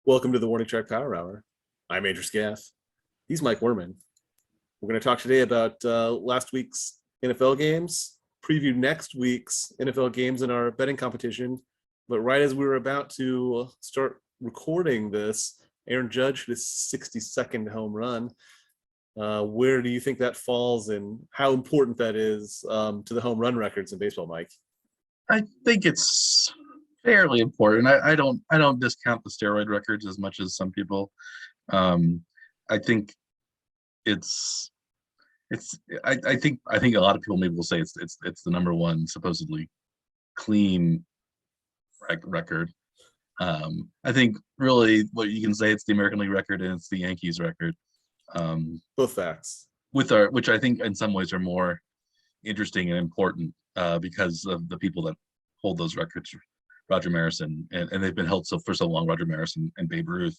Welcome to the Warning Track Power Hour. I'm Andrew Scaff. He's Mike Werman. We're going to talk today about last week's NFL games, preview next week's NFL games in our betting competition. But right as we were about to start recording this, Aaron Judge hit his 62nd home run. Where do you think that falls, and how important that is to the home run records in baseball, Mike? I think it's fairly important. I don't discount the steroid records as much as some people. I think it's I think a lot of people maybe will say it's the number one supposedly clean record. I think really what you can say, it's the American League record and it's the Yankees record. Both facts. Which I think in some ways are more interesting and important because of the people that hold those records. Roger Maris and they've been held for so long, Roger Maris and Babe Ruth.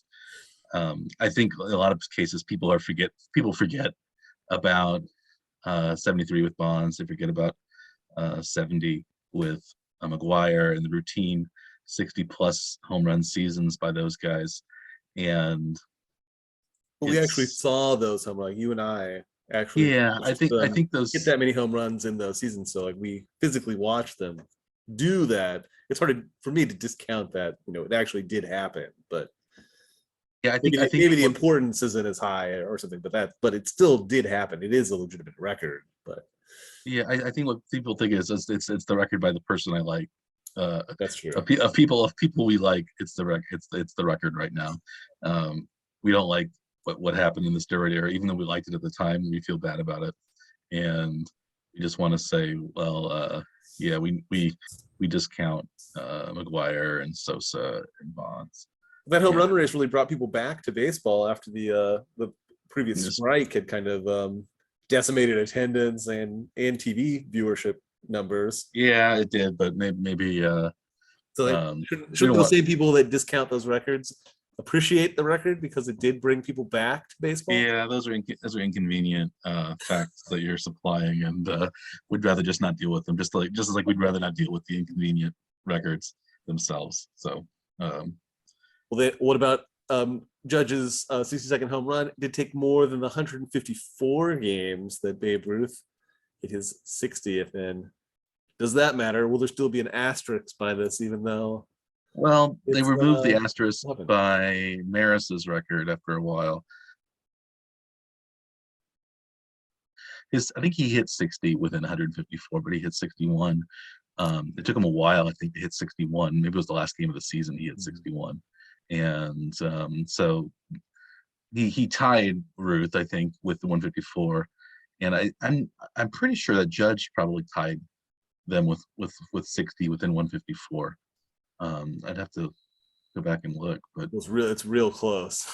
I think in a lot of cases people forget about 73 with Bonds. They forget about 70 with McGwire and the routine 60 plus home run seasons by those guys. And we actually saw those home runs. You and I actually, I think those get that many home runs in those seasons. So like we physically watched them do that. It's hard for me to discount that. It actually did happen, but yeah, I think maybe the importance isn't as high or something. But it still did happen. It is a legitimate record. But yeah, I think what people think is it's the record by the person I like. That's true. Of people we like, it's the record. It's the record right now. We don't like what happened in the steroid era, even though we liked it at the time. We feel bad about it, and we just want to say, well, yeah, we discount McGwire and Sosa and Bonds. That home run race really brought people back to baseball after the previous strike had kind of decimated attendance and TV viewership numbers. Yeah, it did, but maybe so shouldn't the same people that discount those records appreciate the record because it did bring people back to baseball? Yeah, those are inconvenient facts that you're supplying, and we'd rather just not deal with them. Just as like we'd rather not deal with the inconvenient records themselves. So, what about Judge's 62nd home run? It did take more than the 154 games that Babe Ruth hit his 60th in. Does that matter? Will there still be an asterisk by this, even though? Well, they removed the asterisk by Maris's record after a while. I think he hit 60 within 154, but he hit 61. It took him a while, I think, to hit 61. Maybe it was the last game of the season he hit 61. And so he tied Ruth, I think, with the 154. And I'm pretty sure that Judge probably tied them with 60 within 154. I'd have to go back and look, but it's real close.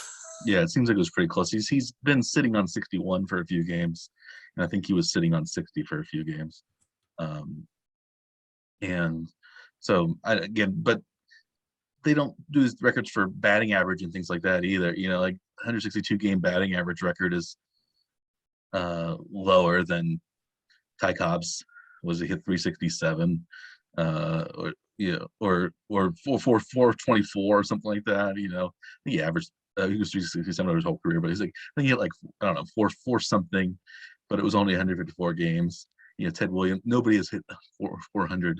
Yeah, it seems like it was pretty close. He's been sitting on 61 for a few games, and I think he was sitting on 60 for a few games. And so but they don't do records for batting average and things like that either. Like 162 game batting average record is lower than Ty Cobb's. Was he hit 367? Or 424 or something like that. I think he averaged he was 367 over his whole career, but he's like, I think he hit like, I don't know, four something, but it was only 154 games. Ted Williams, nobody has hit 400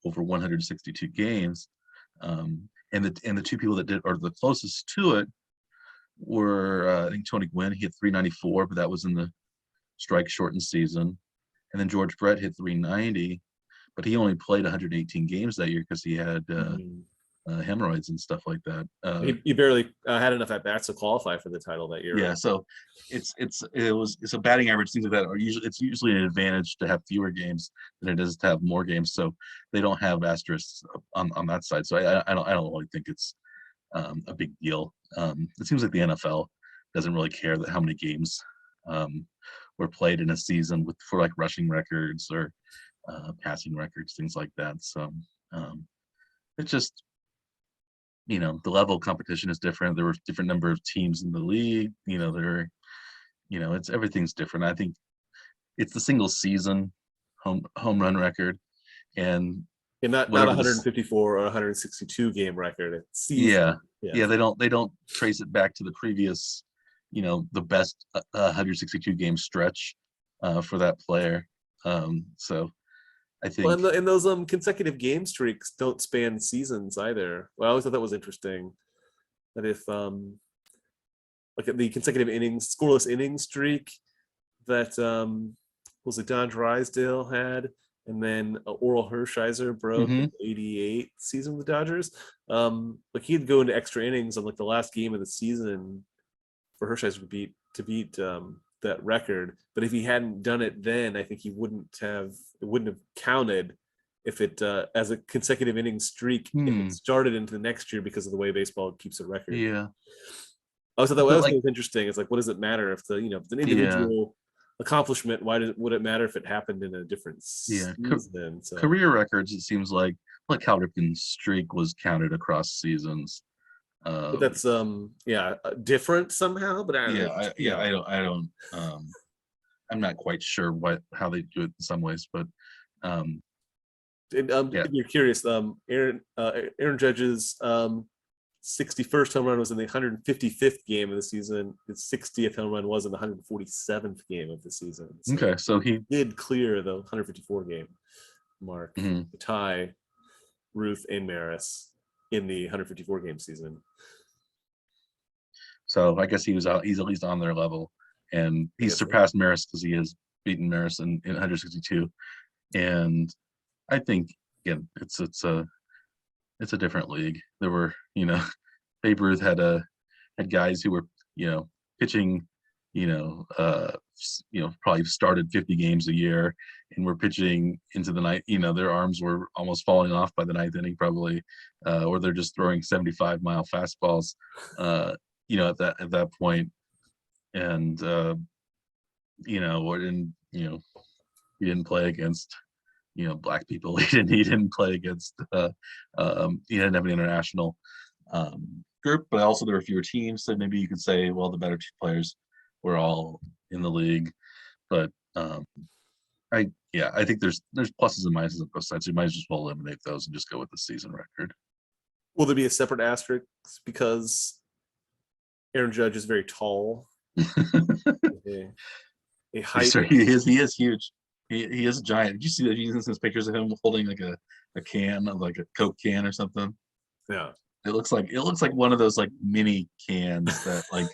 over 162 games. And the two people that did are the closest to it were I think Tony Gwynn, he hit 394, but that was in the strike shortened season. And then George Brett hit 390, but he only played 118 games that year because he had hemorrhoids and stuff like that. He barely had enough at bats to qualify for the title that year. Yeah, right? So it's a batting average, things like that. It's usually an advantage to have fewer games than it is to have more games. So they don't have asterisks on that side. So I don't really think it's a big deal. It seems like the NFL doesn't really care that how many games were played in a season for like rushing records or passing records, things like that. So it's just, the level of competition is different. There were different number of teams in the league. Everything's different. I think it's the single season home run record, and And not whatever 154 or 162 game record. It's season. yeah, they don't trace it back to the previous, the best 162 game stretch for that player. So I Well, think and those consecutive game streaks don't span seasons either. Well, I always thought that was interesting. That if like the consecutive innings, scoreless inning streak that was it Don Drysdale had, and then Oral Hershiser broke in mhm, the '88 season with the Dodgers. Like he'd go into extra innings on like the last game of the season for Hershiser to beat that record. But if he hadn't done it then, I think it wouldn't have counted if it as a consecutive inning streak if it started into the next year because of the way baseball keeps a record. yeah, Also, that but was like interesting. It's like, what does it matter if if it's an yeah, individual accomplishment? Would it matter if it happened in a different yeah, season? So, career records. It seems like Cal Ripken's streak was counted across seasons. but Um, that's different somehow. But yeah, yeah, I don't. I'm not quite sure how they do it in some ways, but um, and, yeah, if you're curious, Aaron Judge's 61st home run was in the 155th game of the season. His 60th home run was in the 147th game of the season. So okay, so he did clear the 154 game mark mhm. to tie Ruth and Maris in the 154 game season. So I guess he's at least on their level, and I he's guess so. surpassed Maris because he has beaten Maris in 162. And I think again, it's a different league. There were Babe Ruth had guys who were pitching, probably started 50 games a year and were pitching into the night. Their arms were almost falling off by the ninth inning probably, or they're just throwing 75-mile fastballs. At that point, and or didn't he didn't play against black people. He didn't play against he didn't have an international group, but also there were fewer teams, so maybe you could say, well, the better two players were all in the league. But I think there's pluses and minuses on both sides. You might as well eliminate those and just go with the season record. Will there be a separate asterisk because Aaron Judge is very tall? a height. He is huge. He is a giant. Did you see that? He's seen pictures of him holding like a can of like a Coke can or something. Yeah. It looks like one of those like mini cans that like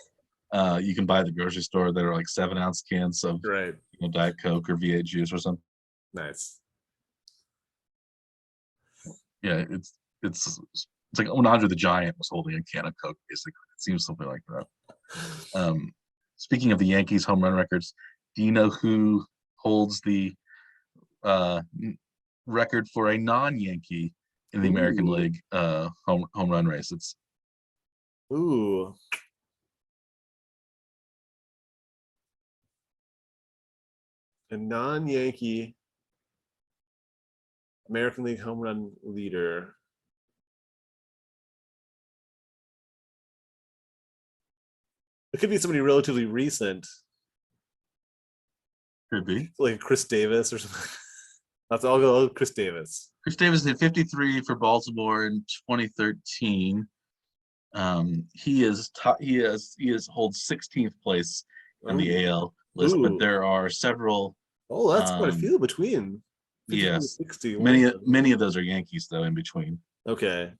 you can buy at the grocery store that are like 7-ounce cans of Right. Diet Coke or V8 juice or something. Nice. Yeah, it's like when Andre the Giant was holding a can of Coke, basically. It seems something like that. Speaking of the Yankees home run records, do you know who holds the record for a non-Yankee in the American League home run race? It's Ooh. A non-Yankee American League home run leader. It could be somebody relatively recent, could be. like Chris Davis or something. I'll go Chris Davis. Chris Davis hit 53 for Baltimore in 2013. He holds 16th place in the AL list, but there are several. Oh, that's quite a few between. Yes, 60. many of those are Yankees though in between. Okay.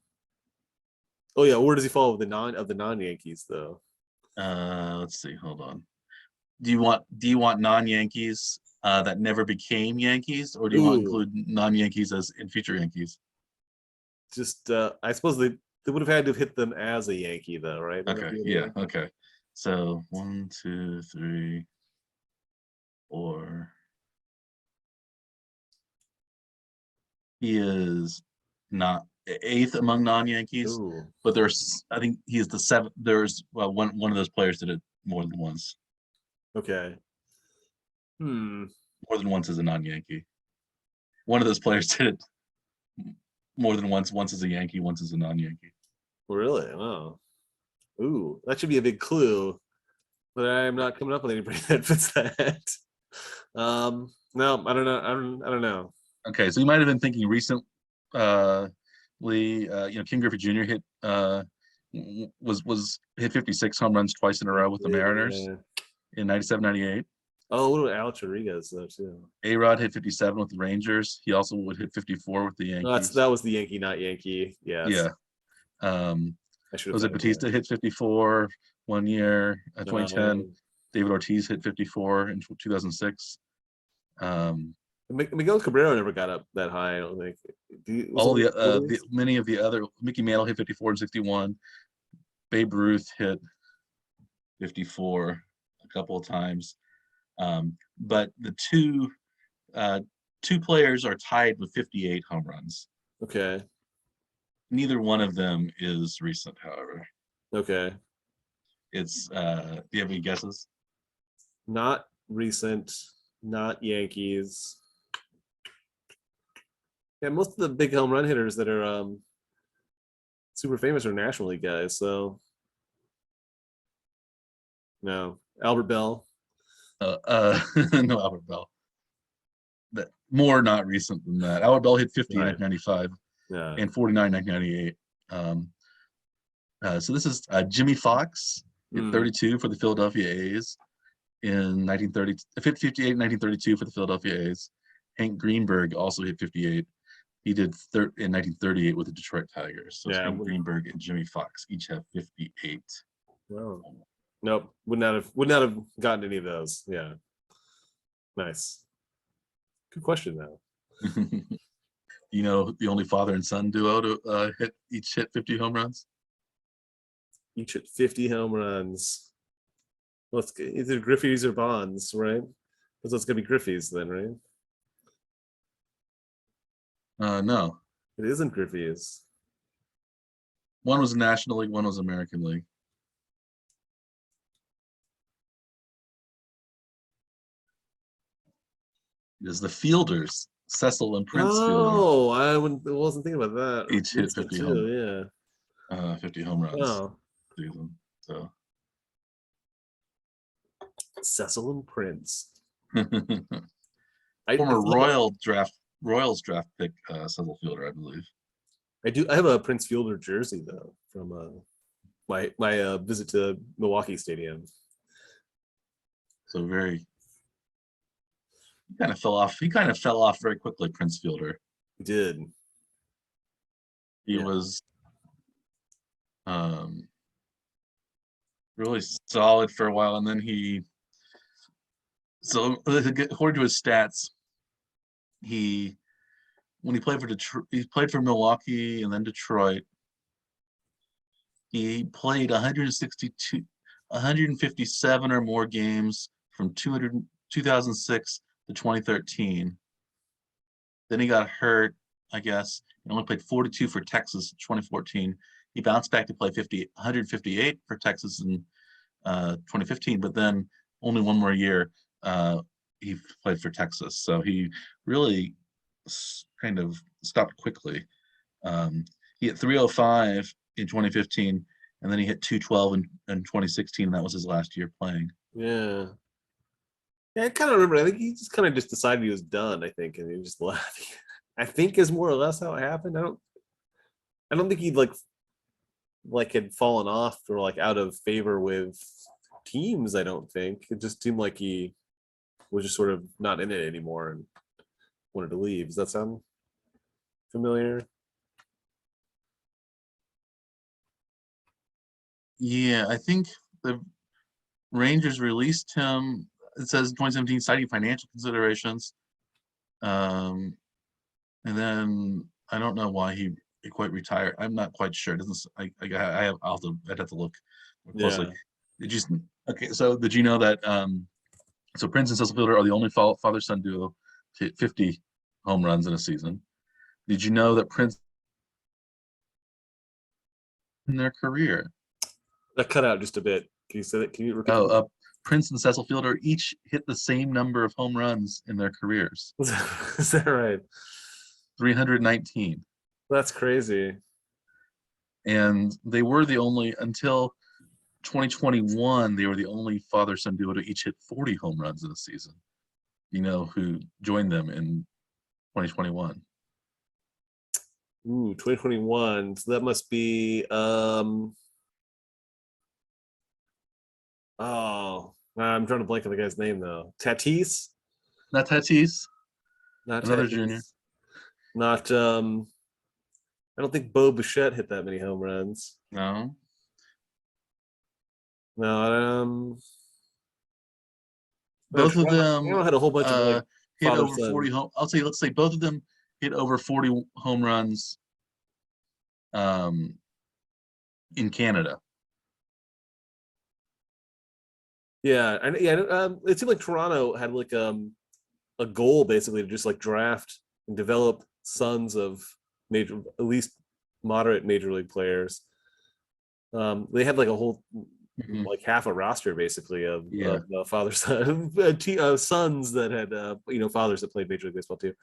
Oh yeah, where does he fall with the non-Yankees though? Let's see. Hold on. Do you want non-Yankees that never became Yankees, or do you want to include non-Yankees as in future Yankees? Just I suppose they would have had to have hit them as a Yankee though, right? Okay. Yeah. Okay. So 1, 2, 3, 4. He is not 8th among non-Yankees, but I think he is the 7th. There's one of those players did it more than once. Okay. More than once as a non-Yankee. One of those players did it more than once as a Yankee, once as a non-Yankee. Really? Wow. Ooh, that should be a big clue. But I'm not coming up with anybody that fits that. No, I don't know. I don't know. Okay, so you might have been thinking recent Lee, King Griffey Jr. hit 56 home runs twice in a row with the Mariners Yeah. in 97, 98. Oh, what about Alex Rodriguez though too? A-Rod hit 57 with the Rangers. He also would hit 54 with the No, Yankees. that was the Yankee, not Yankee. Yes. Yeah. I should have. Jose Batista hit 54 one year, 2010. No. David Ortiz hit 54 in 2006. Miguel Cabrera never got up that high. I don't think. Many of the other, Mickey Mantle hit 54 and 61. Babe Ruth hit 54 a couple of times. But the two players are tied with 58 home runs. Okay. Neither one of them is recent, however. Okay. It's do you have any guesses? Not recent, not Yankees. Yeah, most of the big home run hitters that are super famous are National League guys. So no, Albert Bell. No, Albert Bell. More not recent than that. Albert Bell hit 50 in Right. 1995 Yeah. and 49 in 1998. So this is Jimmy Fox hit 32 for the Philadelphia A's in 1930, 58 in 1932 for the Philadelphia A's. Hank Greenberg also hit 58. He did in 1938 with the Detroit Tigers. So Yeah. Hank Greenberg and Jimmy Fox each have 58. Wow. Nope. Would not have gotten any of those. Yeah. Nice. Good question though. You know, the only father and son duo to each hit 50 home runs? Each hit 50 home runs. Well, it's either Griffey's or Bonds, right? Because it's gonna be Griffey's then, right? No. It isn't Griffey's. One was National League, one was American League. It is the Fielders, Cecil and Prince Fielder. Oh, I wasn't thinking about that. Each hit Winston 50 too, yeah. 50 home runs Oh, season. So Cecil and Prince. former Royals draft pick Cecil Fielder, I believe. I have a Prince Fielder jersey though from my visit to Milwaukee Stadium. So he kind of fell off very quickly, Prince Fielder. He did. He Yeah. was really solid for a while, and then according to his stats, when he played for Detroit, he played for Milwaukee and then Detroit. He played 157 or more games from 2006 to 2013. Then he got hurt, I guess. He only played 42 for Texas in 2014. He bounced back to play 158 for Texas in 2015, but then only one more year he played for Texas. So he really kind of stopped quickly. He hit 305 in 2015, and then he hit 212 in 2016, and that was his last year playing. Yeah. Yeah, I kind of remember. I think he just kind of decided he was done. I think, and he just left. I think is more or less how it happened. I don't think he'd like had fallen off or like out of favor with teams. I don't think it just seemed like he was just sort of not in it anymore and wanted to leave. Does that sound familiar? Yeah, I think the Rangers released him. It says 2017 citing financial considerations. And then I don't know why he quite retired. I'm not quite sure. It doesn't I'd have to look more closely. Yeah. So did you know that so Prince and Cecil Fielder are the only father-son duo to hit 50 home runs in a season? Did you know that Prince in their career? That cut out just a bit. Can you say that? Can you repeat? that? Prince and Cecil Fielder each hit the same number of home runs in their careers. Is that right? 319. That's crazy. And they were the only, until 2021, they were the only father-son duo to each hit 40 home runs in a season. You know who joined them in 2021? Ooh, 2021. So that must be oh, I'm trying to blank on the guy's name though. Tatis? Not Tatis, Not another junior. Tatis. Not I don't think Bo Bichette hit that many home runs. No. No, Both of Toronto them had a whole bunch of like hit father over son. 40 home. Let's say both of them hit over 40 home runs um, in Canada. Yeah, and yeah, it seemed like Toronto had like a goal basically to just like draft and develop sons of major, at least moderate major league players. They had like a whole Mhm. like half a roster basically Yeah, of father son sons that had fathers that played Major League Baseball too.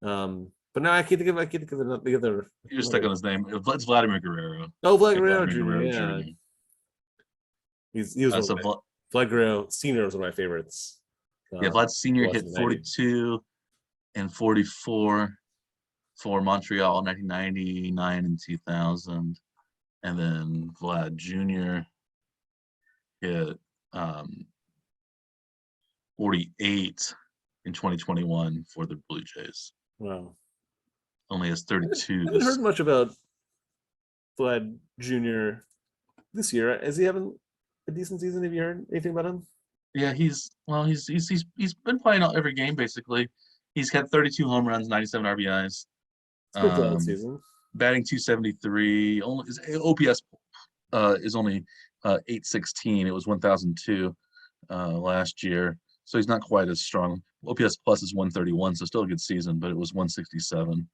But now I can't think of the other. you're stuck on his name. It's Vladimir Guerrero. Oh, Vlad Like Guerrero Vladimir Jr. Guerrero Yeah, Jr. he was one of So my Vlad Guerrero Senior was one of my favorites. yeah, Vlad Senior Was hit in the 90s. 42 and 44 for Montreal in 1999 and 2000, and then Vlad Jr. hit 48 in 2021 for the Blue Jays. Wow, Only has I haven't heard 32s. much about Vlad Jr. this year. Is he having a decent season? Have you heard anything about him? Yeah, he's been playing every game basically. He's got 32 home runs, 97 RBIs. It's a pretty solid season. Batting 273. Only his OPS is only 816. It was 1002 last year, so he's not quite as strong. OPS plus is 131, so still a good season, but it was 167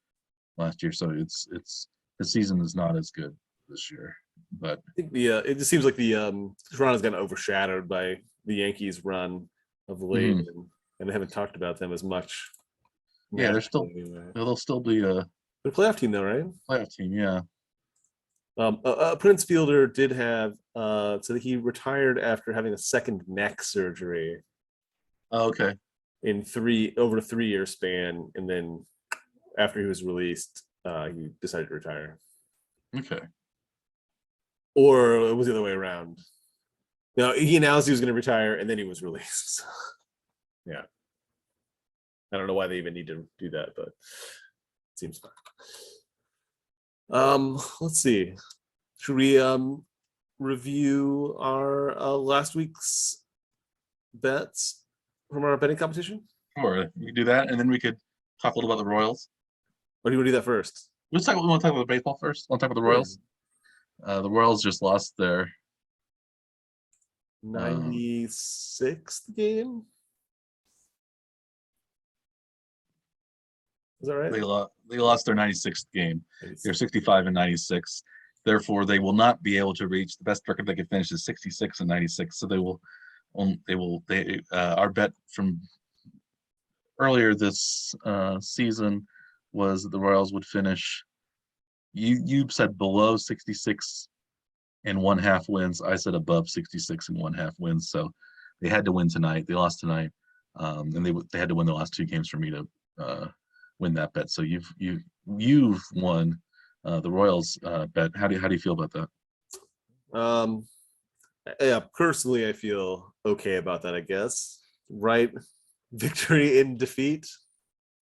last year. So the season is not as good this year. But I think it just seems like the Toronto's gotten overshadowed by the Yankees' run of late, mhm. and they haven't talked about them as much. Yeah, Nationally, anyway. they'll still be a They're a playoff team though, right? playoff team. Yeah. Prince Fielder did have so that he retired after having a second neck surgery Oh, okay. in over a 3 year span, and then after he was released, he decided to retire. Okay. Or it was the other way around. No, he announced he was going to retire, and then he was released. Yeah, I don't know why they even need to do that, but it seems fine. Let's see. Should we review our last week's bets from our betting competition? Sure. We can do that, and then we could talk a little about the Royals. Or do you want to do that first? We want to talk about baseball first. Want to talk about the Royals? The Royals just lost their 96th game. Is that right? They lost their 96th game. They're 65 and 96. Therefore, they will not be able to reach the best record they could finish is 66 and 96. So our bet from earlier this season was that the Royals would finish. You said below 66 and 1/2 wins. I said above 66 and 1/2 wins. So they had to win tonight. They lost tonight, and they had to win the last 2 games for me to win that bet. So you've won the Royals bet. How do you feel about that? Yeah, personally, I feel okay about that. I guess right, victory in defeat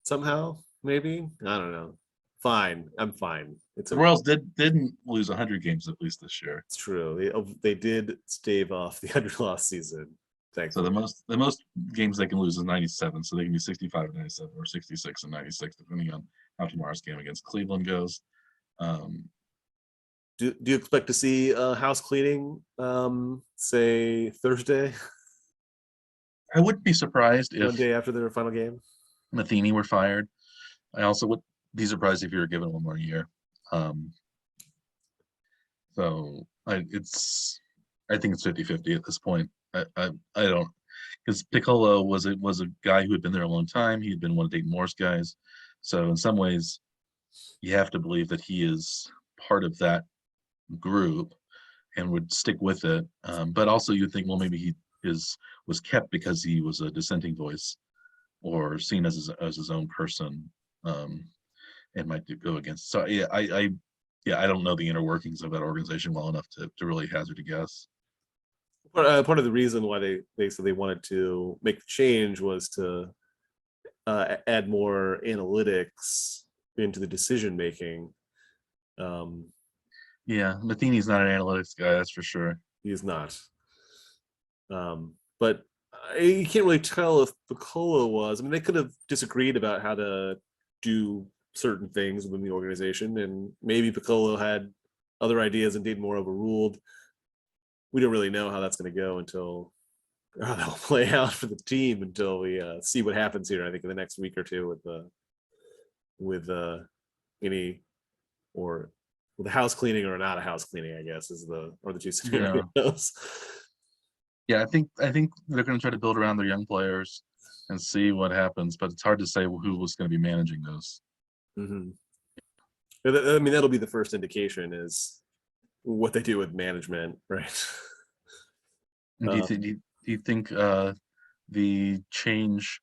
somehow. Maybe I don't know. Fine, I'm fine. It's The okay. Royals didn't lose 100 games at least this year. It's true. They did stave off the 100-loss season. So Thankfully. the most games they can lose is 97. So they can be 65 and 97 or 66 and 96, depending on how tomorrow's game against Cleveland goes. Do you expect to see house cleaning, say Thursday, I wouldn't be surprised if one day after their final game? Matheny were fired. I also would be surprised if you were given 1 more year. So I think it's 50-50 at this point. I don't, because Piccolo was a guy who had been there a long time. He had been one of Dayton Moore's guys. So in some ways, you have to believe that he is part of that group and would stick with it. But also you think, well, maybe he was kept because he was a dissenting voice or seen as his own person. it might go against. So yeah, I don't know the inner workings of that organization well enough to really hazard a guess. But part of the reason why they said they wanted to make the change was to add more analytics into the decision making. Yeah, Matheny's not an analytics guy, that's for sure. He is not. But you can't really tell if Piccolo was. I mean, they could have disagreed about how to do certain things within the organization, and maybe Piccolo had other ideas and Dayton Moore overruled. We don't really know how that's going to go until how that'll play out for the team until we see what happens here. I think in the next week or two with any or with the house cleaning or not a house cleaning, I guess is the two scenarios. Yeah, I think they're going to try to build around their young players and see what happens, but it's hard to say who was going to be managing those. Mm-hmm. I mean, that'll be the first indication is what they do with management, right? Do you think the change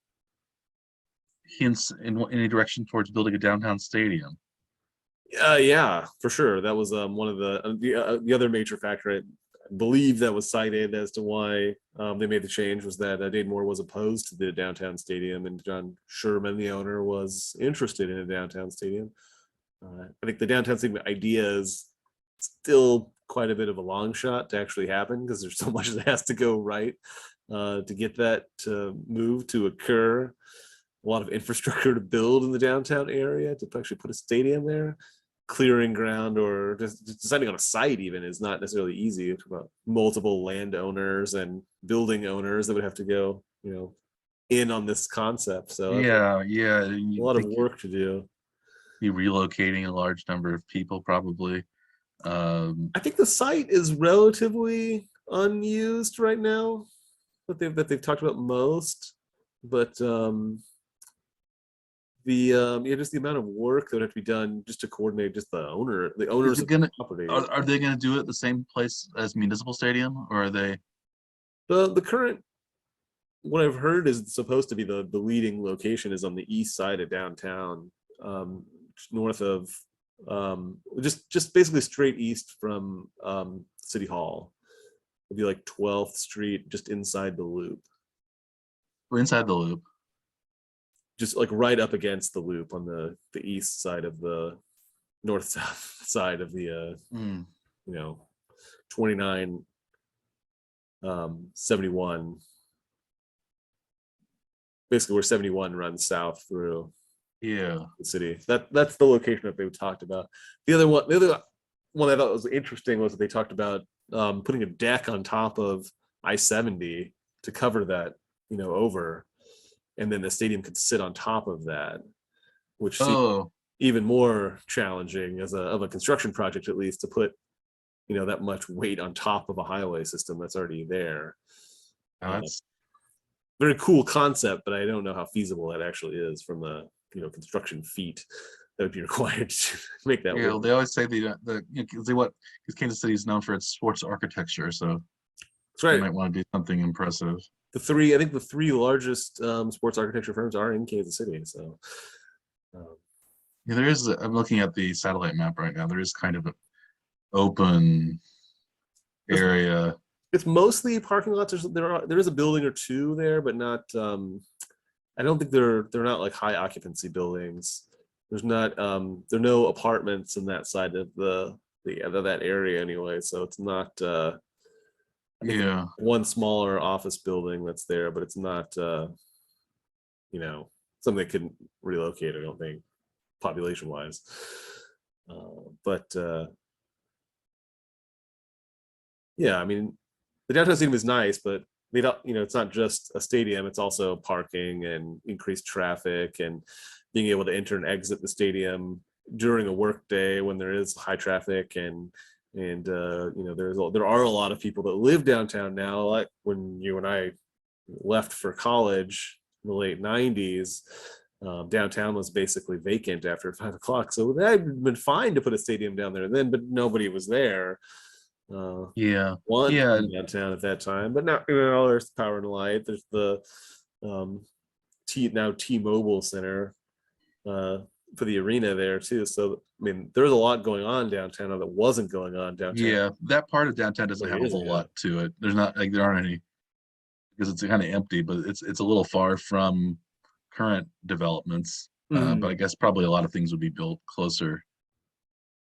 hints in any direction towards building a downtown stadium? Yeah, for sure. That was one of the other major factor I believe that was cited as to why they made the change was that Dayton Moore was opposed to the downtown stadium, and John Sherman, the owner, was interested in a downtown stadium. I think the downtown stadium idea is still quite a bit of a long shot to actually happen because there's so much that has to go right to get that to move to occur. A lot of infrastructure to build in the downtown area to actually put a stadium there. Clearing ground or just deciding on a site even is not necessarily easy. It's about multiple landowners and building owners that would have to go, in on this concept. So yeah, a lot of work to do. Be relocating a large number of people probably. I think the site is relatively unused right now, that they've talked about most, but just the amount of work that would have to be done just to coordinate just the owners of the property. Are they going to do it the same place as Municipal Stadium, or are they? The current, what I've heard is supposed to be the leading location is on the east side of downtown, north of just basically straight east from City Hall. It'd be like 12th Street, just inside the loop. We're inside the loop. Just like right up against the loop on the east side of the north south side of the 29 71, basically where 71 runs south through the city. That's the location that they talked about. The other one I thought was interesting was that they talked about putting a deck on top of I-70 to cover that over, and then the stadium could sit on top of that, which seems even more challenging as of a construction project, at least, to put that much weight on top of a highway system that's already there. That's very cool concept, but I don't know how feasible that actually is from the construction feat that would be required to make that work. They always say because Kansas City is known for its sports architecture, so that's right. You might want to do something impressive. I think the three largest sports architecture firms are in Kansas City. So there is. I'm looking at the satellite map right now. There is kind of an open area. It's mostly parking lots. There is a building or two there, but not. I don't think they're not like high occupancy buildings. There's not. There are no apartments in that side of that area anyway. So it's not. One smaller office building that's there, but it's not something that couldn't relocate, I don't think, population wise. I mean, the downtown stadium is nice, but they don't, it's not just a stadium, it's also parking and increased traffic and being able to enter and exit the stadium during a work day when there is high traffic and there are a lot of people that live downtown now. Like when you and I left for college in the late 90s, downtown was basically vacant after 5 o'clock. So that had been fine to put a stadium down there then, but nobody was there. Downtown at that time, but now there's Power and Light. There's the T-Mobile Center for the arena there too. So I mean, there's a lot going on downtown that wasn't going on downtown Yeah, that part of downtown doesn't 20 have a years whole ago. lot to it. There's not like there aren't any because it's kind of empty, but it's a little far from current developments. But I Mhm. guess probably a lot of things would be built closer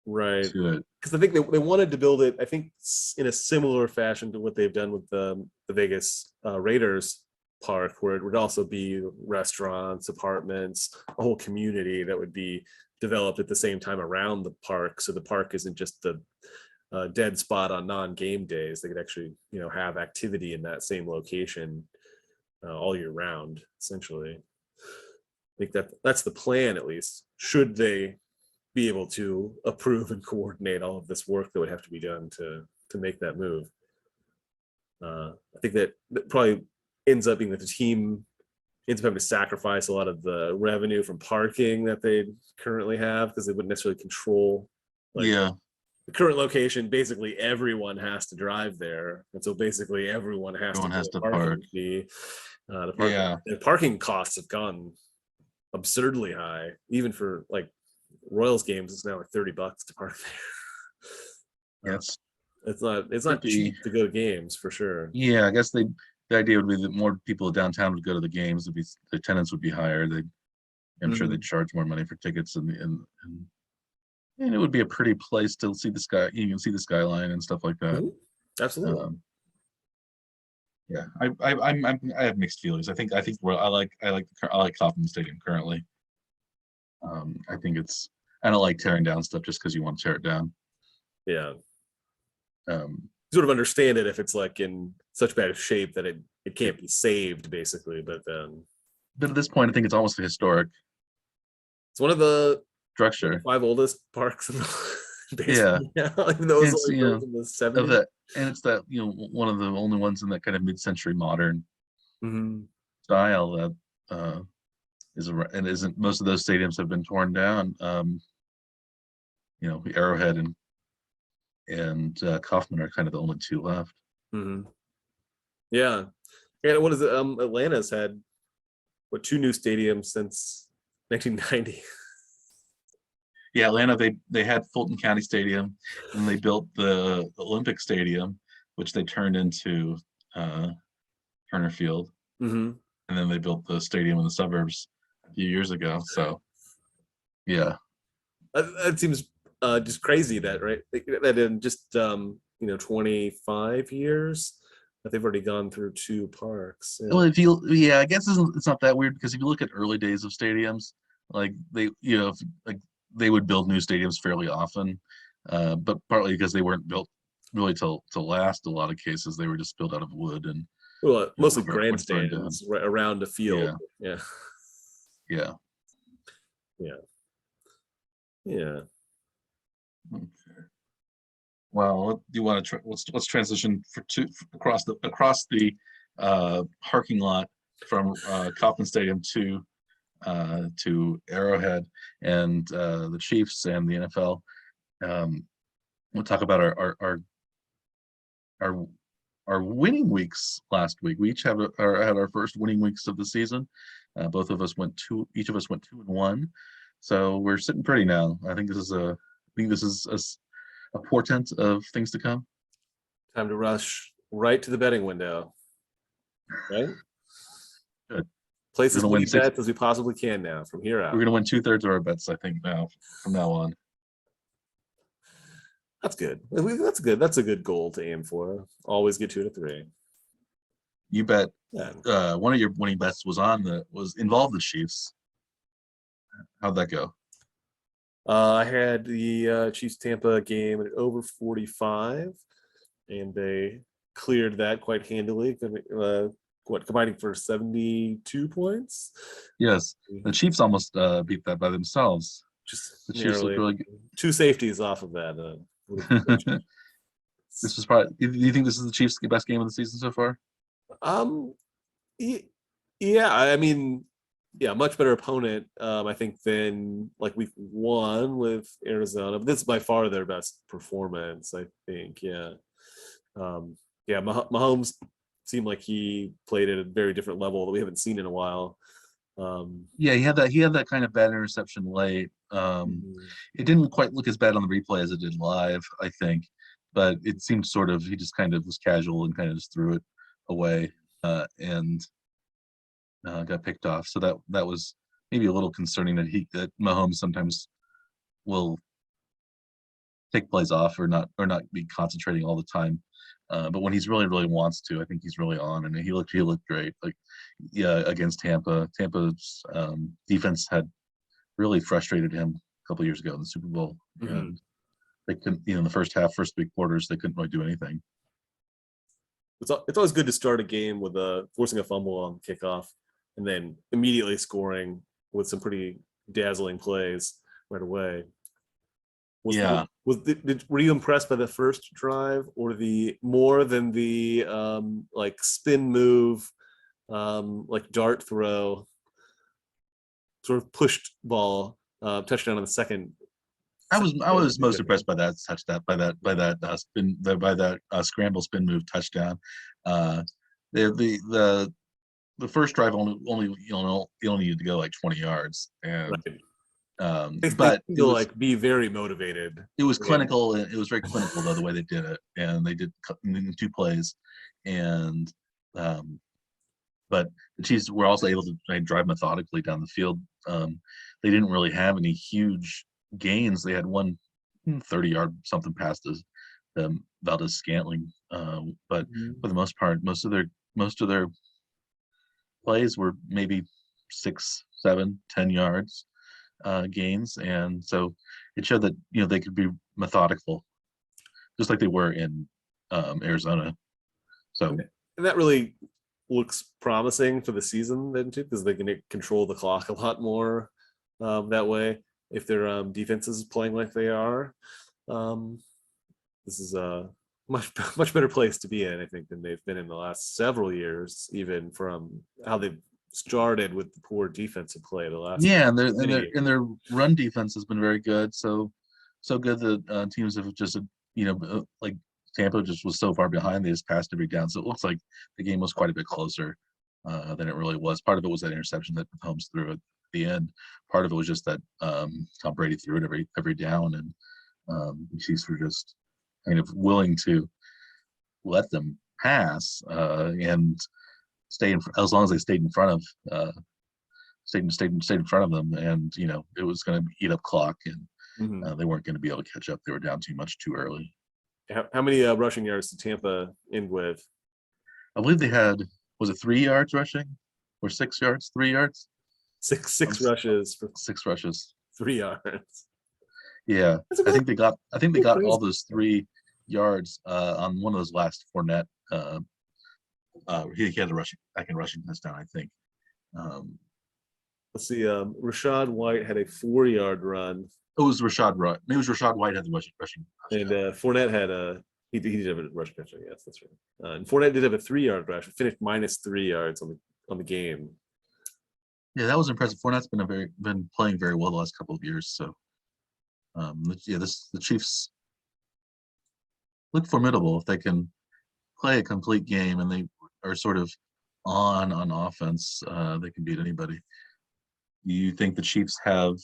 Right. to it. Because I think they wanted to build it, I think, in a similar fashion to what they've done with the Vegas Raiders park, where it would also be restaurants, apartments, a whole community that would be developed at the same time around the park. So the park isn't just the dead spot on non-game days. They could actually, have activity in that same location all year round, essentially. I think that's the plan, at least. Should they be able to approve and coordinate all of this work that would have to be done to make that move. I think that probably ends up being that the team ends up having to sacrifice a lot of the revenue from parking that they currently have because they wouldn't necessarily control like Yeah, the current location. Basically, everyone has to drive there, and so basically everyone has to everyone pay has a to parking park. fee. Yeah, The parking costs have gone absurdly high, even for like Royals games. It's now like $30 to park there. it's It's not pretty. cheap to go to games for sure. Yeah, I guess the idea would be that more people downtown would go to the games. The attendance would be higher. I'm sure they'd Mhm. charge more money for tickets, and it would be a pretty place to see the sky. You can see the skyline and stuff like that. Mhm. Absolutely. Um, yeah, I have mixed feelings. I think where I like Kauffman Stadium currently. I think I don't like tearing down stuff just because you want to tear it down. Yeah. Um, Sort of understand it if it's like in such bad shape that it can't be saved, basically. But but at this point, I think it's almost a historic it's one of the structure. 5 oldest parks in the Yeah, baseball. Yeah, even though it was it's only built in the of 70s. that, and it's that one of the only ones in that kind of mid-century modern Mhm. style that and isn't most of those stadiums have been torn down. Arrowhead and Kaufman are kind of the only two left. Mhm. Yeah. And what is it? Atlanta's had two new stadiums since 1990. Yeah, Atlanta, they had Fulton County Stadium, and they built the Olympic Stadium, which they turned into Turner Field, Mhm. and then they built the stadium in the suburbs a few years ago. So yeah, That seems just crazy that right that in just 25 years that they've already gone through 2 parks. Yeah. well, I guess it's not that weird because if you look at early days of stadiums, like like they would build new stadiums fairly often, but partly because they weren't built really to last. A lot of cases they were just built out of wood and Well, mostly would burn down. grandstands right around the field. Yeah, Yeah. yeah. Yeah. Yeah. Okay. Well, do you want to let's transition across the parking lot from Kauffman Stadium to Arrowhead and the Chiefs and the NFL. We'll talk about our our winning weeks last week. We each had our first winning weeks of the season. Both of us each of us went 2-1. So we're sitting pretty now. I think this is a portent of things to come. Time to rush right to the betting window. Right? Good. Place We're as gonna win many six. bets as we possibly can now from here We're out. gonna win 2/3 of our bets, I think, from now on. That's good. That's good. That's a good goal to aim for. Always get 2 to 3. You bet. Yeah. One of your winning bets was involved the Chiefs. How'd that go? I had the Chiefs Tampa game at over 45, and they cleared that quite handily. Combining for 72 points? Yes, the Chiefs almost beat that by themselves. Just The Chiefs looked narrowly. really good. 2 safeties off of that. This was probably. Do you think this is the Chiefs' best game of the season so far? Um, yeah, I mean, yeah, much better opponent, I think, than like week 1 with Arizona. But this is by far their best performance, I think. Yeah. Mahomes seemed like he played at a very different level that we haven't seen in a while. Yeah, he had that kind of bad interception late. Mhm. It didn't quite look as bad on the replay as it did live, I think, but it seemed sort of he just kind of was casual and kind of just threw it away and got picked off. So that was maybe a little concerning that Mahomes sometimes will take plays off or not be concentrating all the time. But when he's really wants to, I think he's really on, and he looked great. Like yeah, against Tampa. Tampa's defense had really frustrated him a couple years ago in the Super Bowl, Mhm. and they couldn't. In the first half, first 3 quarters, they couldn't really do anything. It's always good to start a game with forcing a fumble on kickoff and then immediately scoring with some pretty dazzling plays right away. Yeah, Were you impressed by the first drive or the more than the like spin move, like dart throw, sort of pushed ball touchdown on the second? I was most impressed by that touchdown, by that scramble spin move touchdown. Uh, the first drive only you only needed to go like 20 yards, and Right. They but seem it to was like be very motivated. it was And clinical, and it was very clinical though the way they did it, and they did in 2 plays, and um, but the Chiefs were also able to drive methodically down the field. They didn't really have any huge gains. They had one 30-yard something past Valdez Scantling, but for the most part, most of their plays were maybe 6, 7, 10 yards gains, and so it showed that they could be methodical, just like they were in Arizona. So that really looks promising for the season then too, because they can control the clock a lot more that way if their defense is playing like they are. Um, this is a much better place to be in, I think, than they've been in the last several years, even from how they've started with the poor defensive play the last yeah, and their and many their years. and their run defense has been very good. So good that teams have just like Tampa just was so far behind they just passed every down. So it looks like the game was quite a bit closer than it really was. Part of it was that interception that Holmes threw at the end. Part of it was just that Tom Brady threw it every down, and the Chiefs were just kind of willing to let them pass and stay in as long as they stayed in front of stayed in front of them, and it was going to eat up clock, and Mhm. they weren't going to be able to catch up. They were down too much too early. How many rushing yards did Tampa end with? I believe they had, was it 3 yards rushing or 6 yards? 3 yards? Six rushes for 6 rushes. 3 yards. Yeah, That's a I good think they got. I think they little got all crazy. those 3 yards on one of those last Fournette. He had a rushing touchdown, I think. Um, Let's see. Rashad White had a 4 yard run, it was Rashad White. Maybe it was Rashad White had the rushing and touchdown. Fournette had he did have a rush touchdown. Yes, that's right. And Fournette did have a 3 yard rush. Finished -3 yards on the game. Yeah, that was impressive. Fournette's been playing very well the last couple of years. So yeah, the Chiefs look formidable if they can play a complete game and they are sort of on offense. They can beat anybody. Do you think the Chiefs have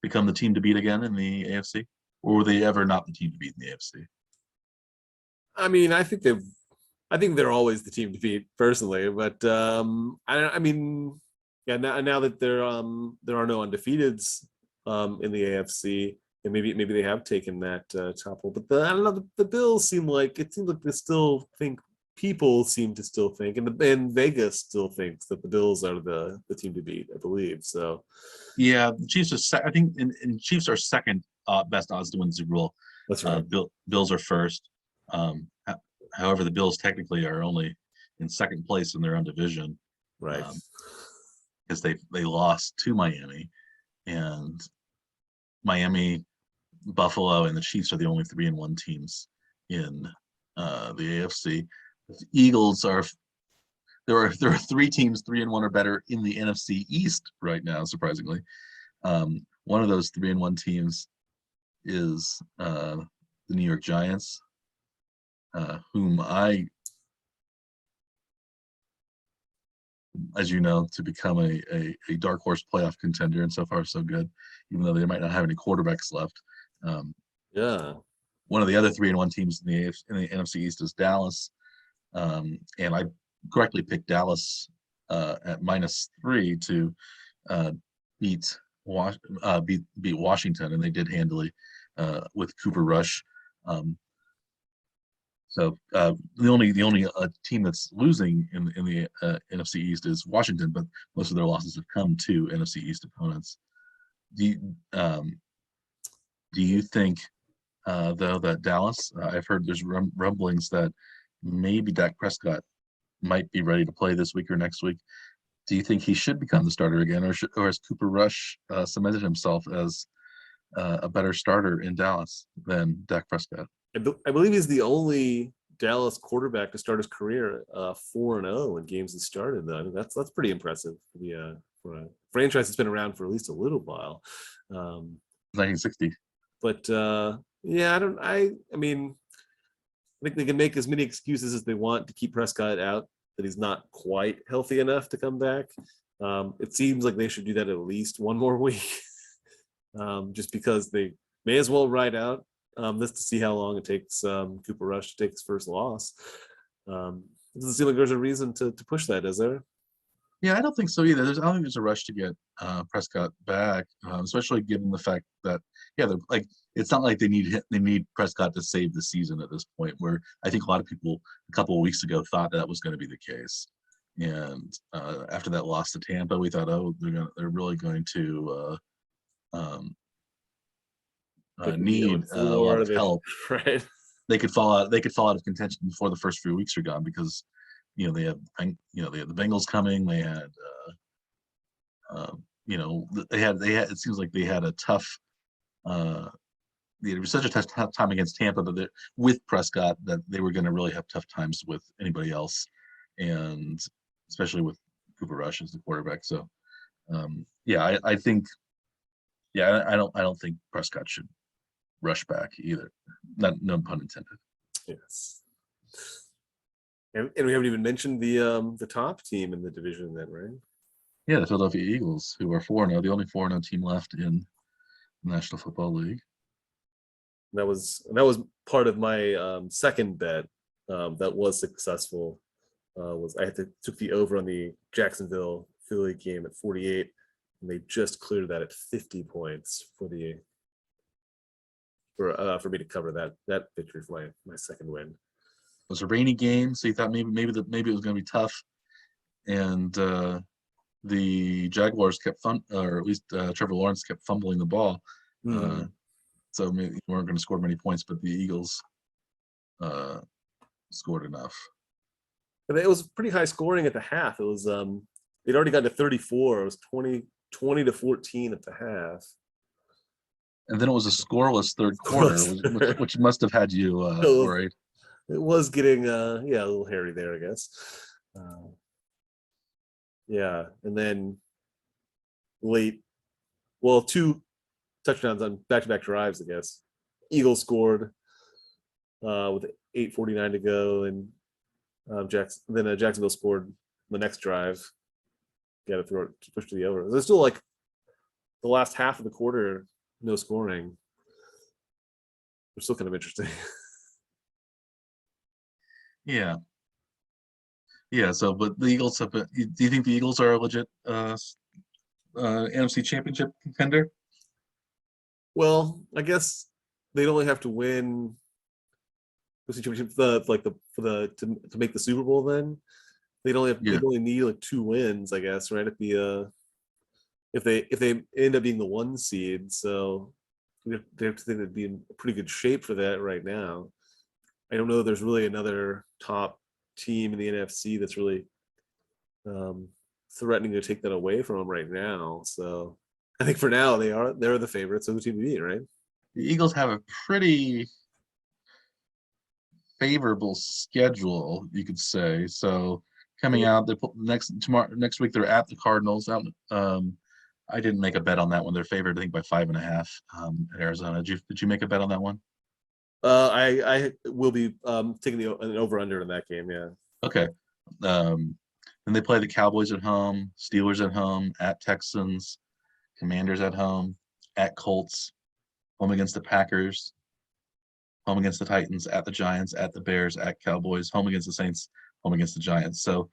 become the team to beat again in the AFC, or were they ever not the team to beat in the AFC? I mean, I think they're always the team to beat personally, but I mean, yeah. Now that there are no undefeateds in the AFC, and maybe they have taken that topple. But I don't know. The Bills seems like they still think people seem to still think, and Vegas still thinks that the Bills are the team to beat. I believe so. Yeah, the Chiefs are. I think Chiefs are second best odds to win the Super Bowl. That's right. Bills are first. However, the Bills technically are only in second place in their own division Right. because they lost to Miami, and Miami, Buffalo, and the Chiefs are the only 3-1 teams in the AFC. The Eagles are. There are 3 teams 3-1 or better in the NFC East right now. Surprisingly, one of those 3-1 teams is the New York Giants, whom I as you know, to become a dark horse playoff contender, and so far so good, even though they might not have any quarterbacks left. Um, Yeah. One of the other 3-1 teams in the NFC East is Dallas, and I correctly picked Dallas at -3 to uh, beat beat Washington, and they did handily with Cooper Rush. So the only team that's losing in the NFC East is Washington, but most of their losses have come to NFC East opponents. Do you think though that Dallas? I've heard there's rumblings that maybe Dak Prescott might be ready to play this week or next week. Do you think he should become the starter again, or has Cooper Rush cemented himself as a better starter in Dallas than Dak Prescott? I believe he's the only Dallas quarterback to start his career 4-0 in games he started. Though I mean, that's pretty impressive for a franchise that's been around for at least a little while. 1960. But yeah, I mean, I think they can make as many excuses as they want to keep Prescott out, that he's not quite healthy enough to come back. It seems like they should do that at least one more week, just because they may as well ride out this to see how long it takes Cooper Rush to take his first loss. It doesn't seem like there's a reason to push that, is there? Yeah, I don't think so either. I don't think there's a rush to get Prescott back, especially given the fact that they're like, it's not like they need Prescott to save the season at this point. Where I think a lot of people a couple of weeks ago thought that was going to be the case, and after that loss to Tampa, we thought, oh, they're really going to need a lot of help. Right? They could fall out of contention before the first few weeks are gone, because they have the Bengals coming. They had it seems like they had a tough it was such a tough time against Tampa, but with Prescott, that they were going to really have tough times with anybody else, and especially with Cooper Rush as the quarterback. So I think I don't think Prescott should rush back either. No pun intended. Yes. And we haven't even mentioned the top team in the division then, right? Yeah, the Philadelphia Eagles, who are 4-0, the only 4-0 team left in the National Football League. That was part of my second bet that was successful. Was I took the over on the Jacksonville Philly game at 48, and they just cleared that at 50 points for me to cover that victory for my second win. It was a rainy game, so you thought maybe it was going to be tough, and the Jaguars kept or at least Trevor Lawrence kept fumbling the ball, so maybe we weren't going to score many points, but the Eagles scored enough. And it was pretty high scoring at the half. It was they'd already gotten to 34. It was 20-14 at the half. And then it was a scoreless third quarter, which must have had you worried. It was getting a little hairy there, I guess. And then late, two touchdowns on back-to-back drives, I guess. Eagles scored with 8:49 to go, and Jacksonville scored the next drive. Got to push to the over. There's still like the last half of the quarter, no scoring. It's still kind of interesting. Yeah. So, but the Eagles have. Do you think the Eagles are a legit NFC Championship contender? Well, I guess they'd only have to win NFC Championship to make the Super Bowl. Then they'd only need like 2 wins, I guess, right? At the if they end up being the 1 seed, so they have to think they'd be in pretty good shape for that right now. I don't know if there's really another top team in the NFC that's really threatening to take that away from them right now. So I think for now they're the favorites. So who team to beat, right? The Eagles have a pretty favorable schedule, you could say. So coming out, they put next week they're at the Cardinals. I didn't make a bet on that one. They're favored, I think, by 5.5 at Arizona. Did you make a bet on that one? I will be taking an over under in that game. Yeah. Okay. Then they play the Cowboys at home, Steelers at home, at Texans, Commanders at home, at Colts, home against the Packers, home against the Titans, at the Giants, at the Bears, at Cowboys, home against the Saints, home against the Giants. So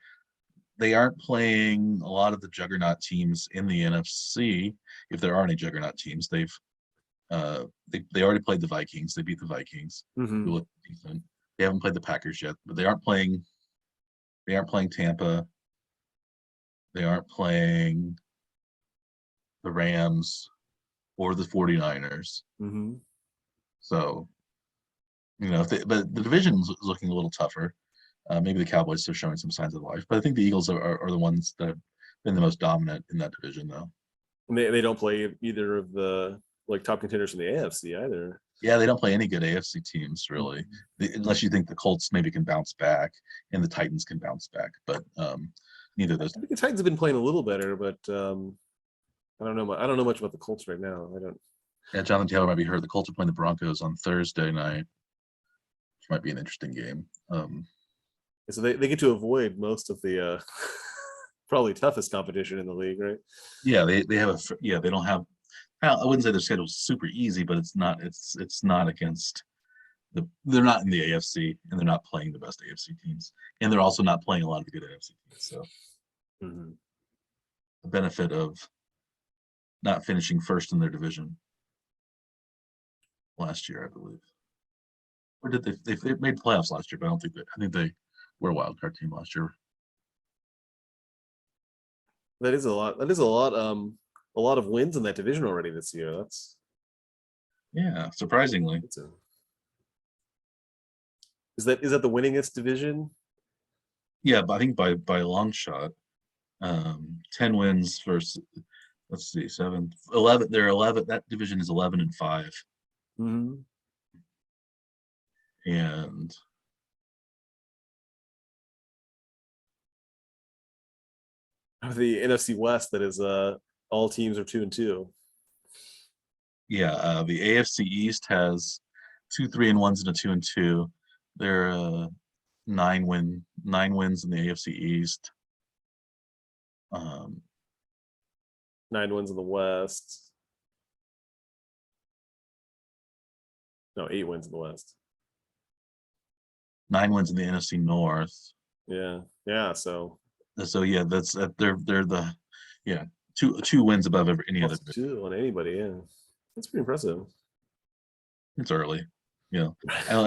they aren't playing a lot of the juggernaut teams in the NFC. If there are any juggernaut teams, they already played the Vikings. They beat the Vikings, who Hmm. look decent. They haven't played the Packers yet, but they aren't playing. They aren't playing Tampa. They aren't playing the Rams or the 49ers. Hmm. So, but the division is looking a little tougher. Maybe the Cowboys are showing some signs of life, but I think the Eagles are the ones that have been the most dominant in that division, though. They don't play either of the like top contenders in the AFC either. Yeah, they don't play any good AFC teams really, unless you think the Colts maybe can bounce back and the Titans can bounce back. But neither of those. I think the Titans have been playing a little better, but I don't know. I don't know much about the Colts right now. I don't. Yeah, Jonathan Taylor might be hurt. The Colts are playing the Broncos on Thursday night, which might be an interesting game. So they get to avoid most of the probably toughest competition in the league, right? Yeah, they have they don't have. I wouldn't say their schedule's super easy, but it's not against they're not in the AFC and they're not playing the best AFC teams, and they're also not playing a lot of the good AFC teams. So the benefit of not finishing first in their division last year, I believe. Or did they made playoffs last year, but I think they were a wild card team last year. That is a lot. That is a lot. A lot of wins in that division already this year. Yeah, surprisingly. That's a, is that the winningest division? Yeah, but I think by a long shot. 10 wins versus, let's see, 11. They're 11. That division is 11-5. Mm-hmm. And The NFC West, that is all teams are 2-2. yeah, the AFC East has 2 3-1s and a 2-2. They're 9 wins in the AFC East. 9 wins in the West. No, 8 wins in the West. 9 wins in the NFC North. Yeah. So Yeah, that's they're the two wins above any other. +2 on anybody. Yeah, that's pretty impressive. It's early, and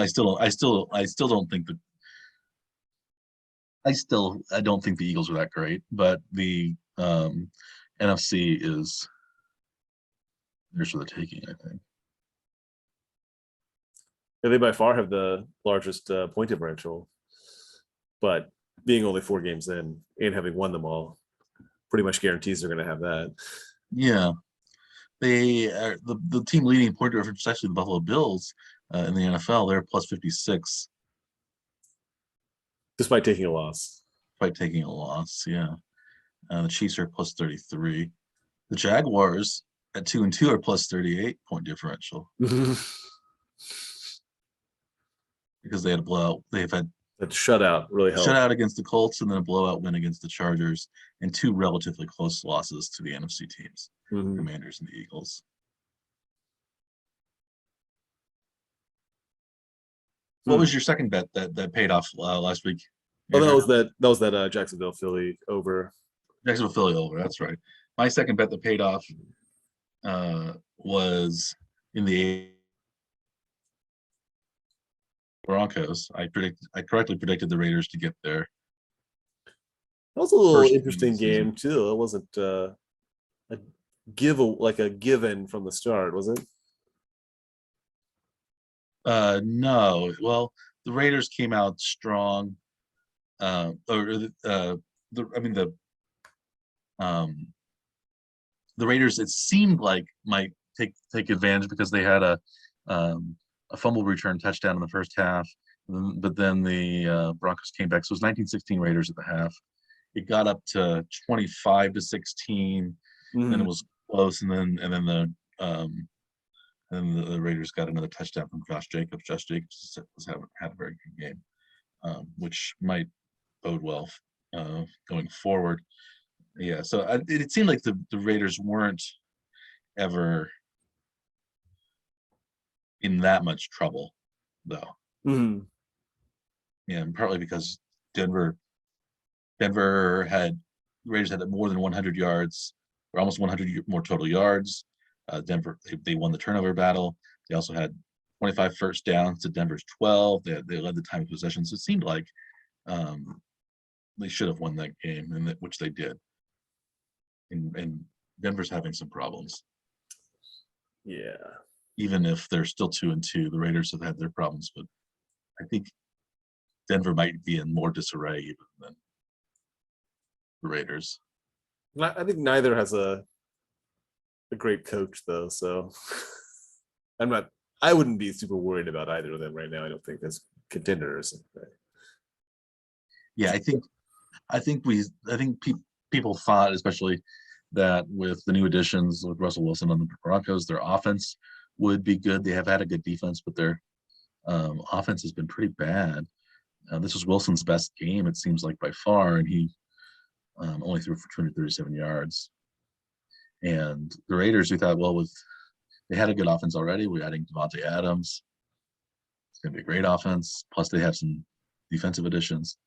I still don't think I don't think the Eagles are that great, but the NFC is theirs for the taking, I think. Yeah, they by far have the largest point differential, but being only 4 games in and having won them all, pretty much guarantees they're going to have that. Yeah, they are the team leading point difference is actually the Buffalo Bills in the NFL. They're +56 Despite taking a loss. by taking a loss. Yeah, the Chiefs are +33. The Jaguars at 2-2 are +38 point differential because they had a blowout. They've had That shutout really helped. shutout against the Colts and then a blowout win against the Chargers and 2 relatively close losses to the NFC teams, Commanders and the Eagles. What was your second bet that paid off last week? Oh, that was that Jacksonville Philly over. Jacksonville Philly over. That's right. My second bet that paid off was in the Broncos. I correctly predicted the Raiders to get there. That was a little First interesting game game too. It wasn't a given from the start, was it? No. Well, the Raiders came out strong. The Raiders, it seemed like might take advantage because they had a fumble return touchdown in the first half, but then the Broncos came back. So it was 19-16 Raiders at the half. It got up to 25-16, and it was close, and then the Raiders got another touchdown from Josh Jacobs. Josh Jacobs had a very good game, which might bode well going forward. Yeah, so it seemed like the Raiders weren't ever in that much trouble, though. Mhm. Yeah, and partly because Denver had Raiders had more than 100 yards, or almost 100 more total yards. Denver they won the turnover battle. They also had 25 first downs to Denver's 12. They led the time of possession. So it seemed like um, they should have won that game, and which they did. And Denver's having some problems, Yeah. even if they're still 2-2. The Raiders have had their problems, but I think Denver might be in more disarray even than the Raiders. I think neither has a great coach though, so I wouldn't be super worried about either of them right now. I don't think as contenders. Yeah, I think people thought, especially that with the new additions with Russell Wilson on the Broncos, their offense would be good. They have had a good defense, but their offense has been pretty bad. This was Wilson's best game, it seems like, by far, and he only threw for 237 yards. And the Raiders, we thought, well, they had a good offense already. We're adding Davante Adams. It's going to be a great offense. Plus, they have some defensive additions.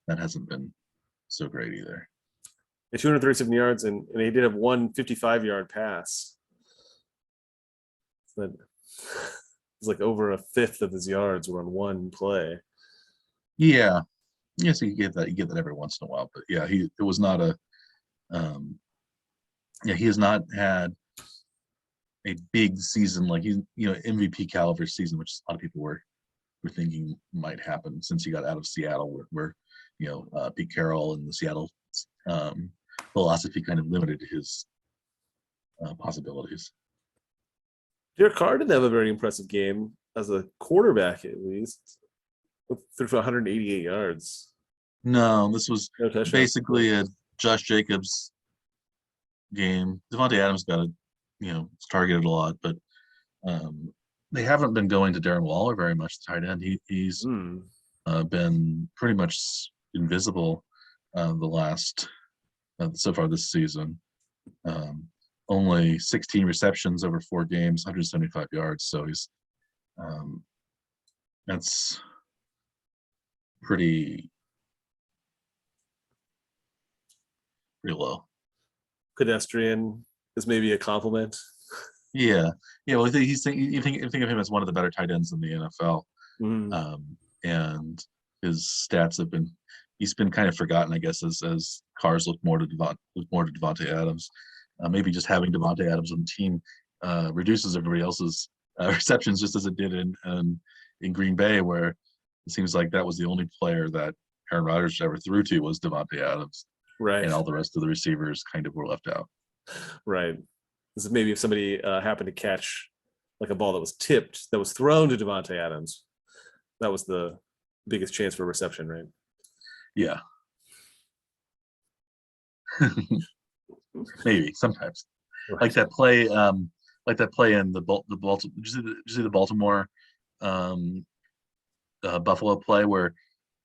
That hasn't been so great either. 237 yards, and he did have one 55-yard pass. But it's like over a fifth of his yards were on one play. Yeah, yes, you get that every once in a while, but yeah, it was not a he has not had a big season like MVP caliber season, which a lot of people were thinking might happen since he got out of Seattle, where Pete Carroll and the Seattle philosophy kind of limited his possibilities. Derek Carr didn't have a very impressive game as a quarterback, at least. Threw for 188 yards. No, this was No basically a Josh Jacobs game. Davante Adams got targeted a lot, but they haven't been going to Darren Waller very much, the tight end. He's been pretty much invisible the last so far this season. Only 16 receptions over 4 games, 175 yards. So he's that's pretty low. Pedestrian is maybe a compliment. Yeah. Well, you think of him as one of the better tight ends in the NFL, and his stats he's been kind of forgotten, I guess, as Carr's look more to Davante Adams. Maybe just having Davante Adams on the team reduces everybody else's receptions, just as it did in Green Bay, where it seems like that was the only player that Aaron Rodgers ever threw to was Davante Adams. Right. And all the rest of the receivers kind of were left out. Right. This is maybe if somebody happened to catch like a ball that was tipped, that was thrown to Davante Adams, that was the biggest chance for reception, right? Yeah. Maybe sometimes. Right. Like that play in the Baltimore. Did you see the Baltimore Buffalo play where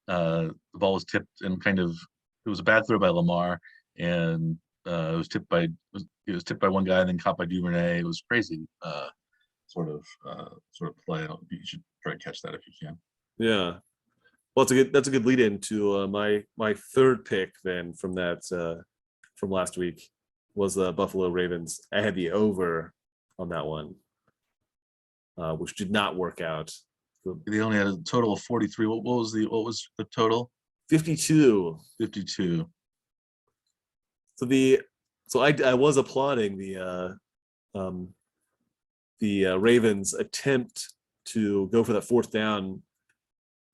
the ball was tipped and it was a bad throw by Lamar, and it was tipped by one guy and then caught by Duvernay. It was crazy sort of play. You should try to catch that if you can. Yeah. Well, that's a good lead into my third pick then from last week was the Buffalo Ravens. I had the over on that one, which did not work out. They only had a total of 43. What was the total? 52. 52. So I was applauding the Ravens attempt to go for that fourth down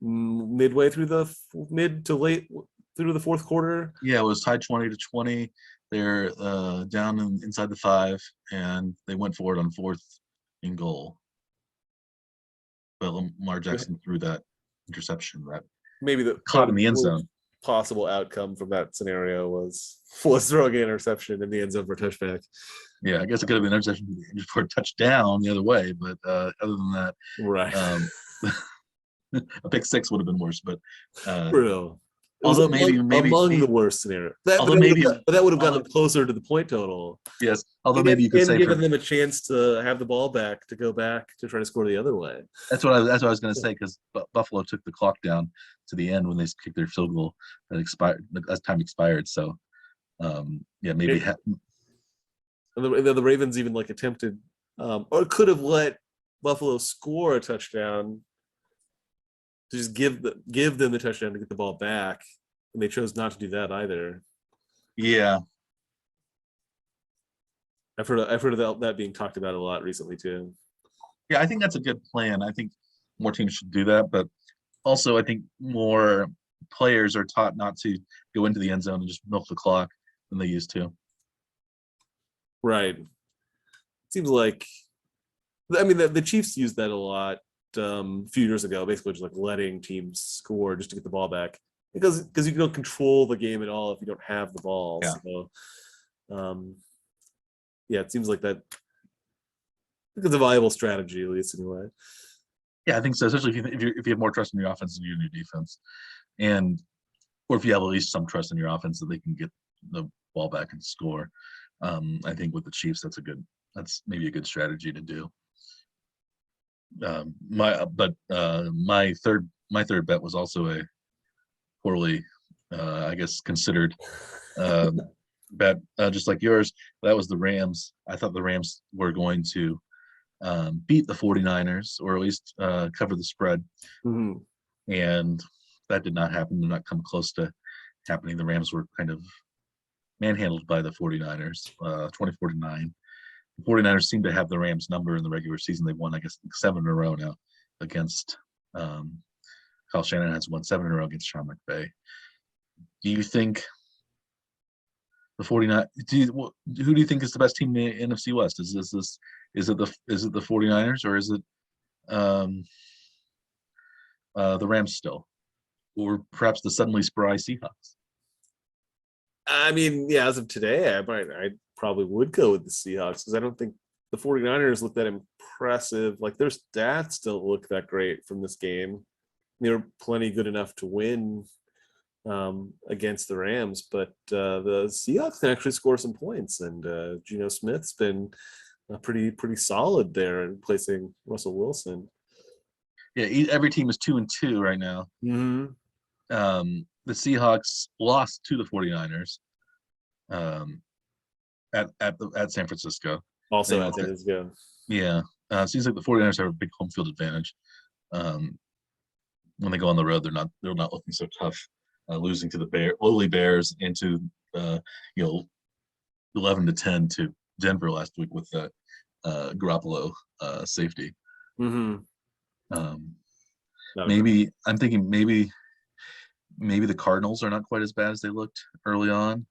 midway through the mid to late through the fourth quarter. Yeah, it was tied 20-20. They're down inside the 5, and they went for it on 4th and goal. But Lamar Jackson threw that interception that maybe the caught in the end zone. Possible outcome from that scenario was throwing an interception in the end zone for a touchback. Yeah, I guess it could have been an interception for a touchdown the other way, but other than that, right. A pick 6 would have been worse, but Brutal. It was Although maybe among the worst scenarios. although maybe That would have gotten although- them closer to the point total. yes, although maybe you could And say given for them a chance to have the ball back to go back to try to score the other way. that's what I was going to say because Buffalo took the clock down to the end when they kicked their field goal that expired as time expired. So yeah, maybe And the Ravens even like attempted or could have let Buffalo score a touchdown to just give them the touchdown to get the ball back, and they chose not to do that either. yeah. I've heard of that being talked about a lot recently too. Yeah, I think that's a good plan. I think more teams should do that, but also I think more players are taught not to go into the end zone and just milk the clock than they used to. Right. Seems like, I mean, the Chiefs used that a lot a few years ago, basically just like letting teams score just to get the ball back because you don't control the game at all if you don't have the ball. Yeah. So, yeah, it seems like that. I think it's a viable strategy, at least anyway. Yeah, I think so. Especially if you have more trust in your offense than you do in your defense, or if you have at least some trust in your offense that they can get the ball back and score. I think with the Chiefs, that's maybe a good strategy to do. My third bet was also a poorly, I guess, considered bet, just like yours. That was the Rams. I thought the Rams were going to beat the 49ers or at least cover the spread. Mm-hmm. And that did not happen. Did not come close to happening. The Rams were kind of manhandled by the 49ers, 24-9. The 49ers seem to have the Rams number in the regular season. They've won, I guess, 7 in a row now against Kyle Shanahan has won 7 in a row against Sean McVay. Do you think the 49? Who do you think is the best team in the NFC West? Is it the 49ers or is it the Rams still, or perhaps the suddenly spry Seahawks? I mean, yeah, as of today, I probably would go with the Seahawks because I don't think the 49ers look that impressive. Like their stats don't look that great from this game. They're plenty good enough to win against the Rams, but the Seahawks can actually score some points, and Geno Smith's been pretty solid there in placing Russell Wilson. Yeah, every team is 2-2 right now. Mm-hmm. The Seahawks lost to the 49ers at San Francisco. Also at San Francisco. Yeah. Seems like the 49ers have a big home field advantage. When they go on the road, they're not looking so tough. Losing to the lowly Bears and to 11-10 to Denver last week with the Garoppolo safety. Mm-hmm. Maybe I'm thinking maybe the Cardinals are not quite as bad as they looked early on.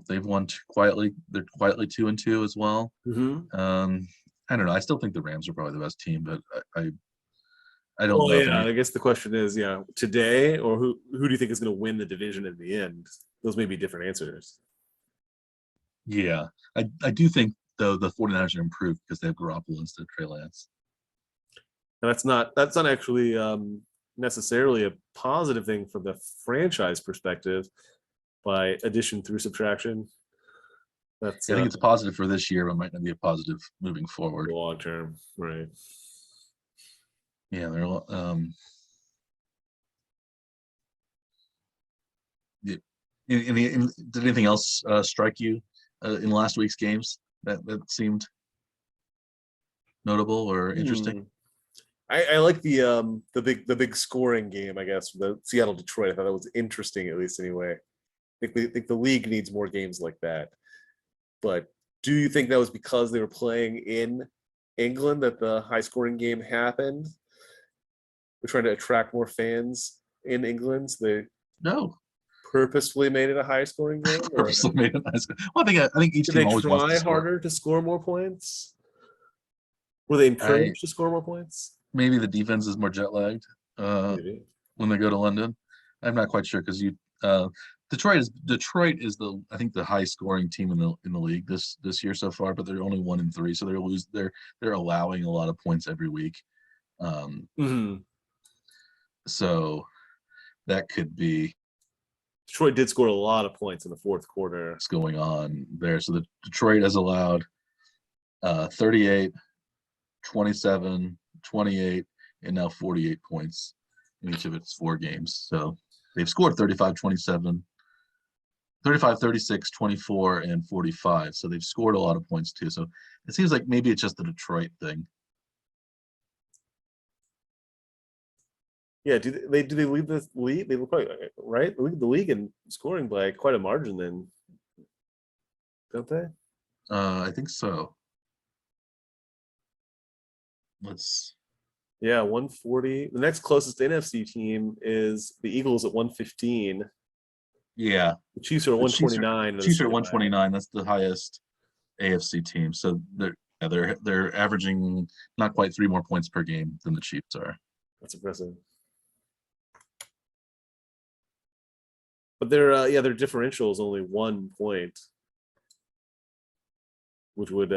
They've won quietly. They're quietly 2-2 as well. Mm-hmm. I don't know. I still think the Rams are probably the best team, but I don't know. Yeah, I guess the question is, today, or who do you think is going to win the division in the end? Those may be different answers. Yeah, I do think though the 49ers are improved because they have Garoppolo instead of Trey Lance. And that's not actually necessarily a positive thing from the franchise perspective by addition through subtraction. I think it's a positive for this year, but might not be a positive moving forward. Long term, right? Yeah, they're did anything else strike you in last week's games that seemed notable or interesting? I like the big scoring game, I guess, the Seattle Detroit. I thought that was interesting, at least anyway. I think the league needs more games like that. But do you think that was because they were playing in England that the high scoring game happened? They're trying to attract more fans in England, so they purposefully made it a high scoring game. Purposely made it nice. Well, I think each team always wants to score. Harder to score more points. Were they encouraged to score more points? Maybe the defense is more jet lagged when they go to London. I'm not quite sure because Detroit is I think the high scoring team in the league this year so far, but they're only 1-3, so they're allowing a lot of points every week. So that could be Detroit did score a lot of points in the fourth quarter. What's going on there? So the Detroit has allowed 38, 27, 28, and now 48 points in each of its 4 games. So they've scored 35, 27, 35, 36, 24, and 45. So they've scored a lot of points too. So it seems like maybe it's just the Detroit thing. Yeah, do they lead the league? They look like, right? They lead the league in scoring by quite a margin then, don't they? I think so. Yeah, 140. The next closest NFC team is the Eagles at 115. Yeah. The Chiefs are The Chiefs 129. Chiefs are 129. That's the highest AFC team. So they're averaging not quite 3 more points per game than the Chiefs are. That's impressive. But their differential is only 1 point, which would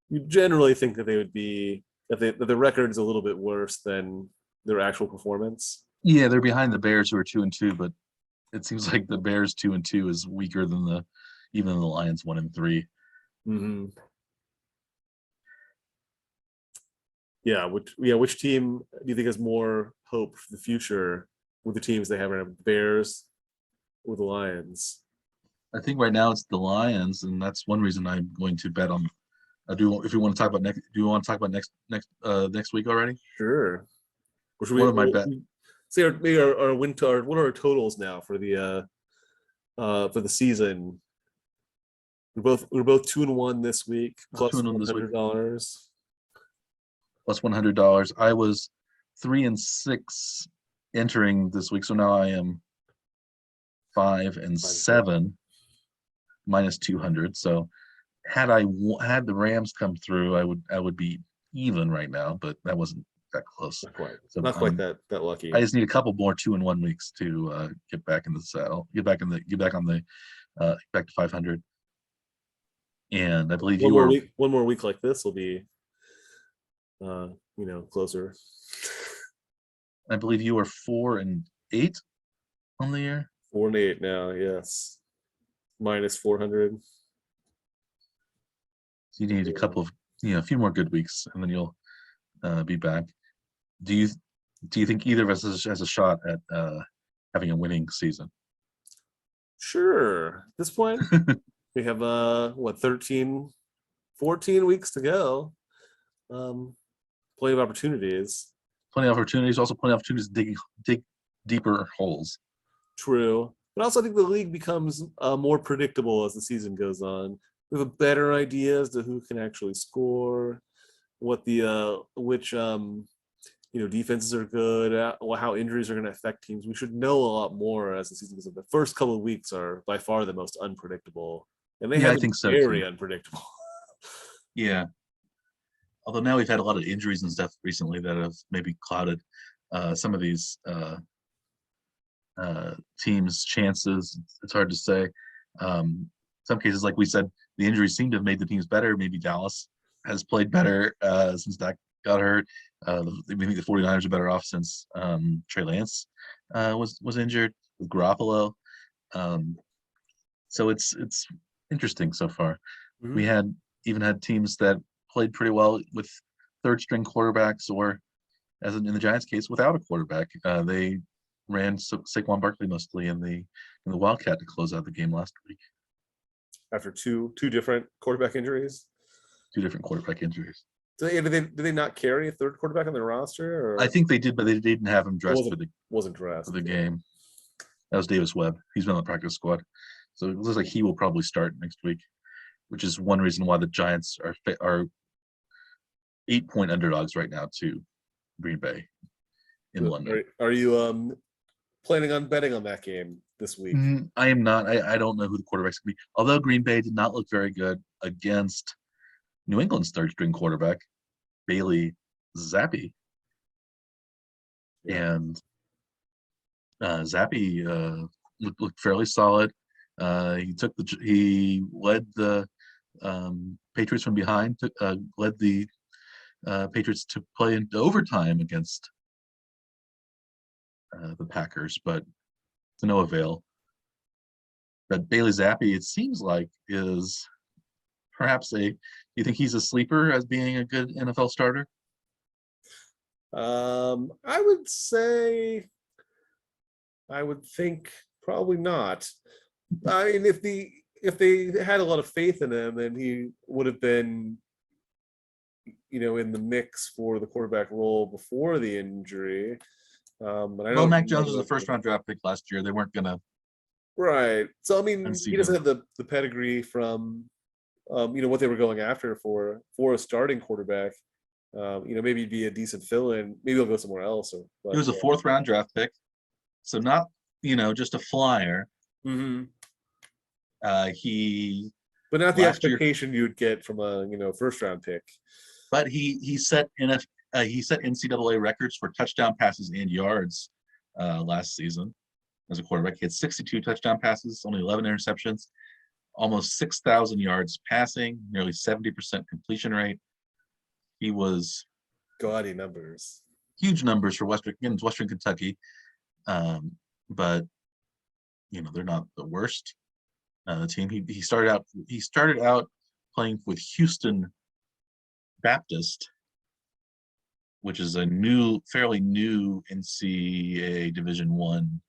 you generally think that they would be that the record is a little bit worse than their actual performance. Yeah, they're behind the Bears, who are 2-2, but it seems like the Bears 2-2 is weaker than even the Lions 1-3. Mm-hmm. Yeah, which team do you think has more hope for the future with the teams they have right now? Bears or the Lions? I think right now it's the Lions, and that's one reason I'm going to bet on. If you want to talk about next, do you want to talk about next week already? Sure. Or should One of my bet. Say our win total. What are our totals now for the season? We're both 2-1 this week, plus $100. Plus $100. I was 3-6 entering this week, so now I am 5-7, minus 200. So had the Rams come through, I would be even right now, but that wasn't that close. Not quite. So not quite that lucky. I just need a couple more 2-1 weeks to get back in the saddle, get back to 500. And I believe one more week like this will be closer. I believe you are 4-8 on the year. 4-8 now, yes. Minus 400. So you need a few more good weeks, and then you'll be back. Do you think either of us has a shot at having a winning season? Sure. At this point, we have 13, 14 weeks to go. Plenty of opportunities. Also plenty of opportunities to dig deeper holes. True. But also I think the league becomes more predictable as the season goes on. We have a better idea as to who can actually score, what which defenses are good, how injuries are going to affect teams. We should know a lot more as the season goes on. The first couple of weeks are by far the most unpredictable. And they have been very unpredictable. Yeah. Although now we've had a lot of injuries and stuff recently that have maybe clouded some of these teams' chances. It's hard to say. Some cases, like we said, the injuries seem to have made the teams better. Maybe Dallas has played better since Dak got hurt. We think the 49ers are better off since Trey Lance was injured with Garoppolo. So it's interesting so far. Mm-hmm. We even had teams that played pretty well with third-string quarterbacks, or as in the Giants' case, without a quarterback. They ran Saquon Barkley mostly in the Wildcat to close out the game last week. After two different quarterback injuries. 2 different quarterback injuries. So did they not carry a third quarterback on their roster? Or? I think they did, but they didn't have him dressed wasn't dressed for the game. That was Davis Webb. He's been on the practice squad, so it looks like he will probably start next week, which is one reason why the Giants are 8-point underdogs right now to Green Bay in London. Are you planning on betting on that game this week? I am not. I don't know who the quarterback's going to be. Although Green Bay did not look very good against New England's third-string quarterback, Bailey Zappi. And Zappi looked fairly solid. He led the Patriots from behind, led the Patriots to play into overtime against the Packers, but to no avail. But Bailey Zappi, it seems like, is perhaps you think he's a sleeper as being a good NFL starter? I would say, I would think probably not. I mean, if they had a lot of faith in him, then he would have been, in the mix for the quarterback role before the injury. But I Well, don't Mac Jones was know. a first round draft pick last year. They weren't gonna Right. So I mean, unseat he doesn't him. have the pedigree from, what they were going after for a starting quarterback. Maybe he'd be a decent fill-in. Maybe he'll go somewhere else. He was a fourth round draft pick, so not just a flyer. Mhm. He But not the last year, expectation you would get from a first round pick. but he set NCAA records for touchdown passes and yards last season as a quarterback. He had 62 touchdown passes, only 11 interceptions, almost 6,000 yards passing, nearly 70% completion rate. He was Gaudy numbers. huge numbers for Western Kentucky, but they're not the worst team. He started out playing with Houston Baptist, which is a fairly new NCAA Division One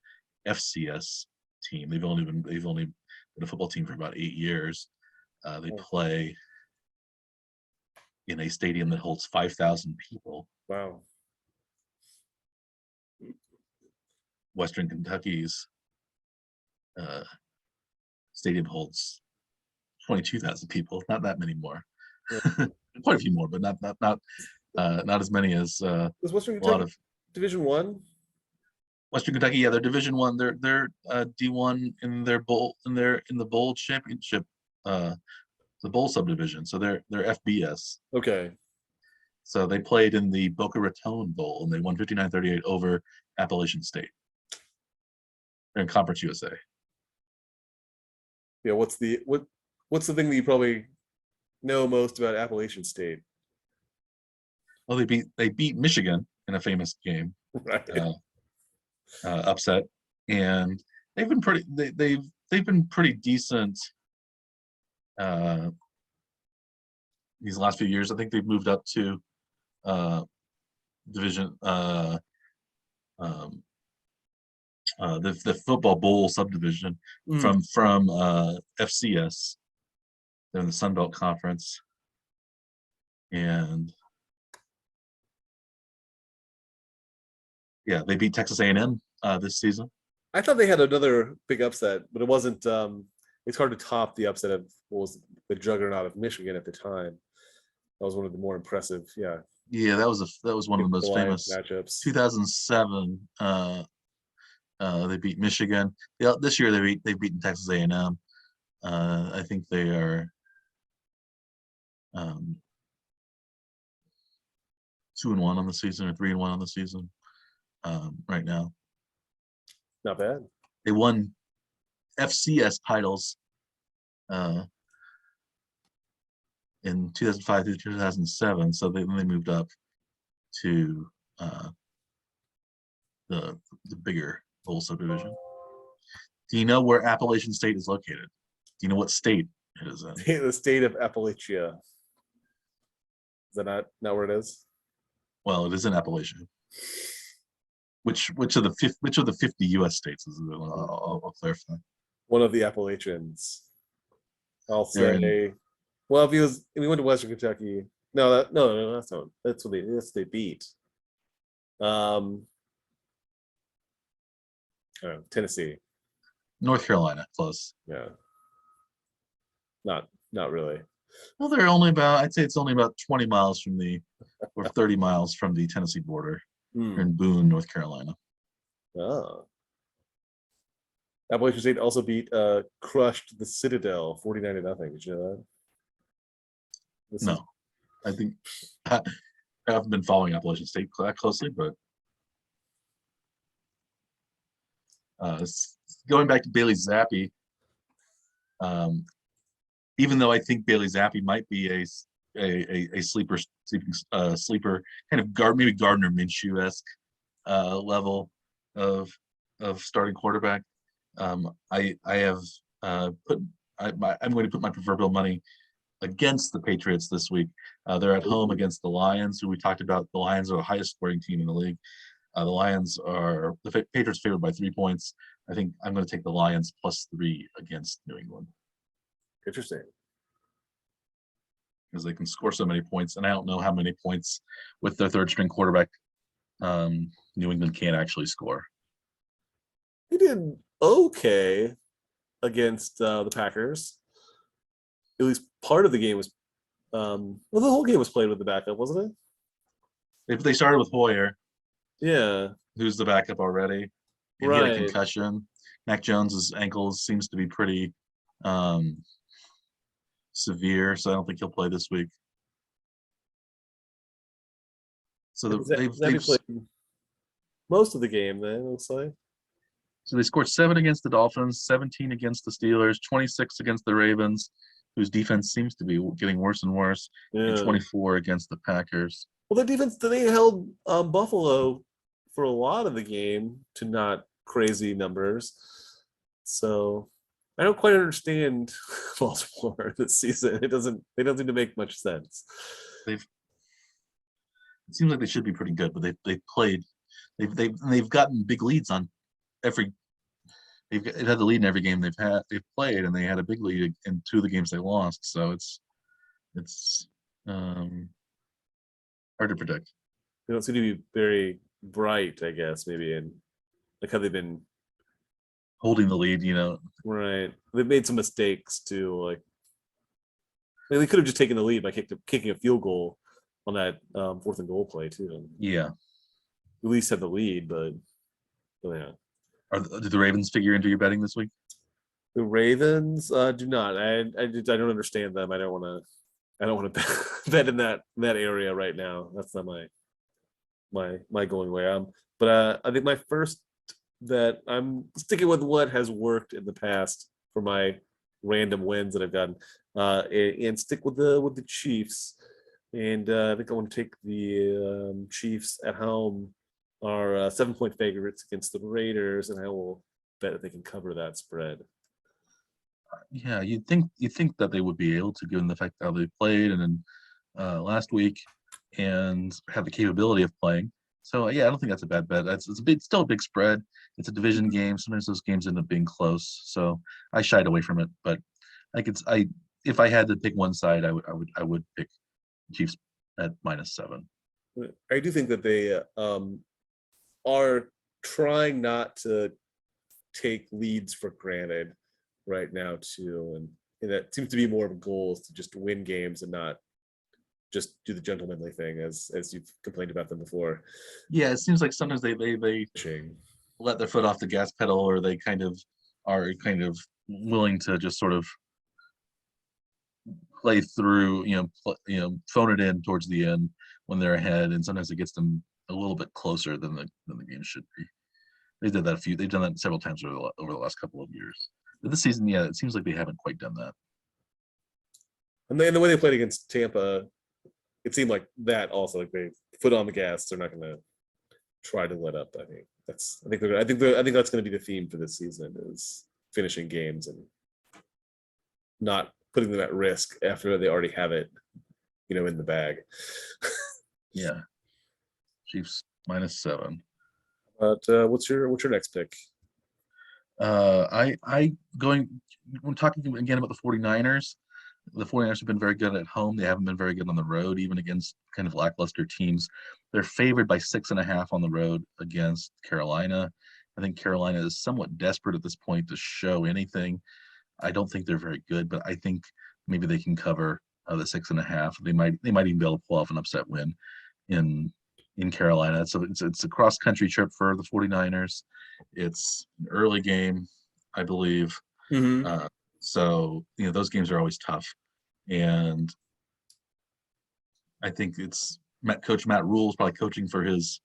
FCS team. They've only been a football team for about 8 years. They play in a stadium that holds 5,000 people. Wow. Western Kentucky's stadium holds 22,000 people. Not that many more. Yeah. Quite a few more, but not as many as Was Western a lot Kentucky of Division One? Western Kentucky. Yeah, they're Division One. They're D1 in their bowl in the bowl championship, the bowl subdivision. So they're FBS. Okay. So they played in the Boca Raton Bowl and they won 59-38 over Appalachian State. They're in Conference USA. Yeah. What's the thing that you probably know most about Appalachian State? Well, they beat Michigan in a famous game, Right. upset, and they've been pretty decent these last few years. I think they've moved up to division the football bowl subdivision from FCS. They're in the Sun Belt Conference, and yeah, they beat Texas A&M this season. I thought they had another big upset, but it wasn't. It's hard to top the upset of what was the juggernaut of Michigan at the time. That was one of the more impressive. Yeah. Yeah, that was one of the most famous matchups. 2007. They beat Michigan. Yeah, this year they've beaten Texas A&M. I think they are 2-1 on the season or 3-1 on the season right now. Not bad. They won FCS titles in 2005 through 2007, so they moved up to the bigger bowl subdivision. Do you know where Appalachian State is located? Do you know what state it is in? The state of Appalachia. Is that not where it is? Well, it is in Appalachia. Which of the 50 U.S. states is it? I'll clarify. One of the Appalachians. I'll They're say. Well, if we went to Western Kentucky. No, that's not. That's what they beat. Tennessee. North Carolina, close. Yeah. Not really. Well, I'd say it's only about 20 miles from or 30 miles from the Tennessee border. They're in Boone, North Carolina. Oh. Appalachian State also crushed the Citadel 49-0. Did you know that? No. I think I haven't been following Appalachian State that closely, but going back to Bailey Zappi, even though I think Bailey Zappi might be a sleeper kind of maybe Gardner Minshew-esque level of starting quarterback, I have put I'm going to put my proverbial money against the Patriots this week. They're at home Ooh. against the Lions, who we talked about. The Lions are the highest scoring team in the league. The Patriots favored by 3 points. I think I'm going to take the Lions +3 against New England Interesting. because they can score so many points, and I don't know how many points with their third string quarterback New England can't actually score. He did okay against the Packers. At least part of the game was, well, the whole game was played with the backup, wasn't They started with Hoyer, it? Yeah, who's the backup already, and he had a right. concussion. Mac Jones's ankles seems to be pretty um, severe, so I don't think he'll play this week. So That he played most of the game. Then it looks like. they scored 7 against the Dolphins, 17 against the Steelers, 26 against the Ravens, whose defense seems to be getting worse and worse, and Yeah. 24 against the Packers. Well, the defense they held Buffalo for a lot of the game to not crazy numbers. So I don't quite understand Baltimore this season. It doesn't. They don't seem to make much sense. They've It seems like they should be pretty good, but they've played they've gotten big leads on every they've had the lead in every game they've played, and they had a big lead in 2 of the games they lost. So it's hard to predict. They don't seem to be very bright. I guess maybe in like how they've been. Holding the lead, Right. They've made some mistakes too. Like they could have just taken the lead by kicking a field goal on that 4th and goal play too. Yeah. At least have the lead, but yeah. Did the Ravens figure into your betting this week? The Ravens do not. I don't understand them. I don't want to bet in that area right now. That's not my going way. But I think my first that I'm sticking with what has worked in the past for my random wins that I've gotten, and stick with the Chiefs. And I think I want to take the Chiefs at home are 7-point favorites against the Raiders, and I will bet that they can cover that spread. Yeah, you'd think that they would be able to, given the fact how they played and then last week, and have the capability of playing. So yeah, I don't think that's a bad bet. It's still a big spread. It's a division game. Sometimes those games end up being close. So I shied away from it. But if I had to pick one side, I would pick Chiefs at -7. I do think that they are trying not to take leads for granted right now too, and that seems to be more of a goal, is to just win games and not just do the gentlemanly thing as you've complained about them before. Yeah, it seems like sometimes they Ching. let their foot off the gas pedal, or they are willing to just sort of play through, phone it in towards the end when they're ahead, and sometimes it gets them a little bit closer than the game should be. They've done that several times over the last couple of years. But this season, yeah, it seems like they haven't quite done that. And the way they played against Tampa, it seemed like that also, like they foot on the gas. They're not going to try to let up. I think that's going to be the theme for this season, is finishing games and not putting them at risk after they already have it, in the bag. Yeah. Chiefs -7. But what's your next pick? We're talking again about the 49ers. The 49ers have been very good at home. They haven't been very good on the road, even against kind of lackluster teams. They're favored by 6.5 on the road against Carolina. I think Carolina is somewhat desperate at this point to show anything. I don't think they're very good, but I think maybe they can cover the 6.5. They might even be able to pull off an upset win in Carolina. So it's a cross country trip for the 49ers. It's an early game, I believe. Mm-hmm. So those games are always tough, and I think it's Coach Matt Rule is probably coaching for his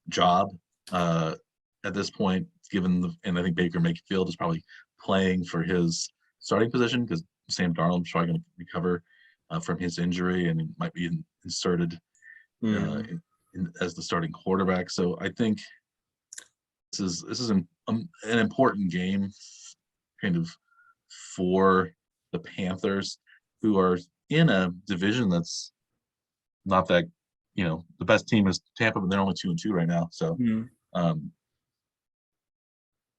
job at this point, and I think Baker Mayfield is probably playing for his starting position, because Sam Darnold's probably going to recover from his injury and might be inserted as the starting quarterback. So I think this is an important game, kind of, for the Panthers, who are in a division that's not that, the best team is Tampa, but they're only 2-2 right now. So, um,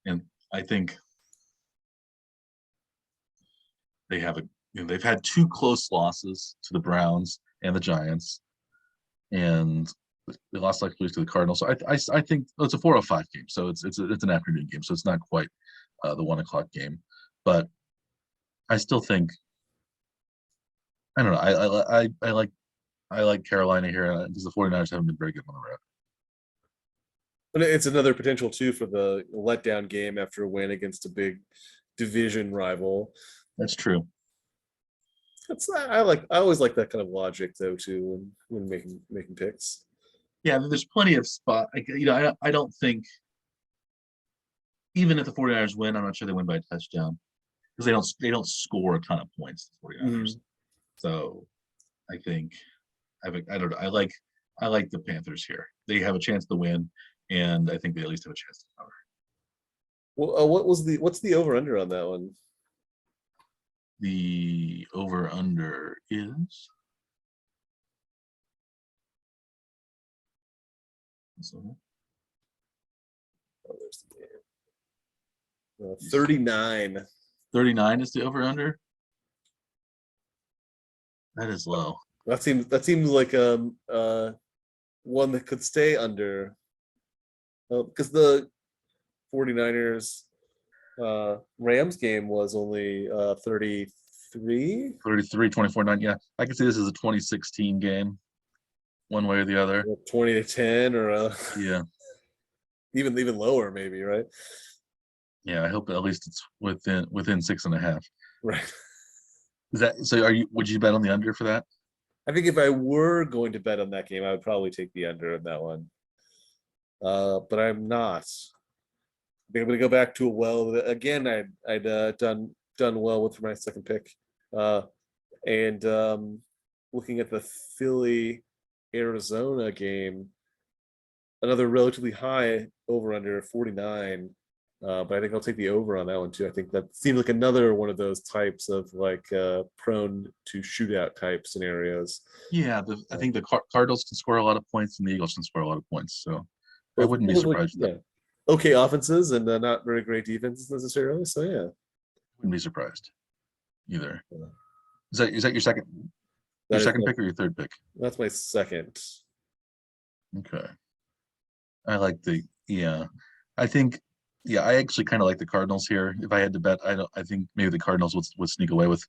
and I think they've had two close losses to the Browns and the Giants, and they lost like to the Cardinals. So I think it's a 4:05 game, so it's an afternoon game, so it's not quite the 1 o'clock game, but I still think, I don't know. I like Carolina here because the 49ers haven't been very good on the road. And it's another potential too for the letdown game after a win against a big division rival. That's true. I always like that kind of logic though too when making picks. Yeah, there's plenty of spot. I don't think, even if the 49ers win, I'm not sure they win by a touchdown because they don't score a ton of points, the 49ers. So I think, I don't know. I like the Panthers here. They have a chance to win, and I think they at least have a chance to cover. Well, what's the over under on that one? The over under is. Oh, there's the game. 39. 39 is the over under. That is low. That seems like one that could stay under, because the 49ers Rams game was only 33. 24-9. Yeah, I can see this as a 2016 game, one way or the other. 20-10 or yeah, even lower maybe, right? Yeah, I hope at least it's within 6.5. Right. Is that so? Would you bet on the under for that? I think if I were going to bet on that game, I would probably take the under on that one. But I'm not. I think I'm going to go back to a well. Again, I'd done well with my second pick. And looking at the Philly Arizona game, another relatively high over under 49. But I think I'll take the over on that one too. I think that seems like another one of those types of like prone to shootout type scenarios. Yeah, I think the Cardinals can score a lot of points and the Eagles can score a lot of points. So I wouldn't be surprised. Yeah, okay offenses and not very great defenses necessarily. So yeah, wouldn't be surprised either. Yeah. Is that your second pick or your third pick? That's my second. Okay. I like I think. Yeah, I actually kind of like the Cardinals here. If I had to bet, I think maybe the Cardinals would sneak away with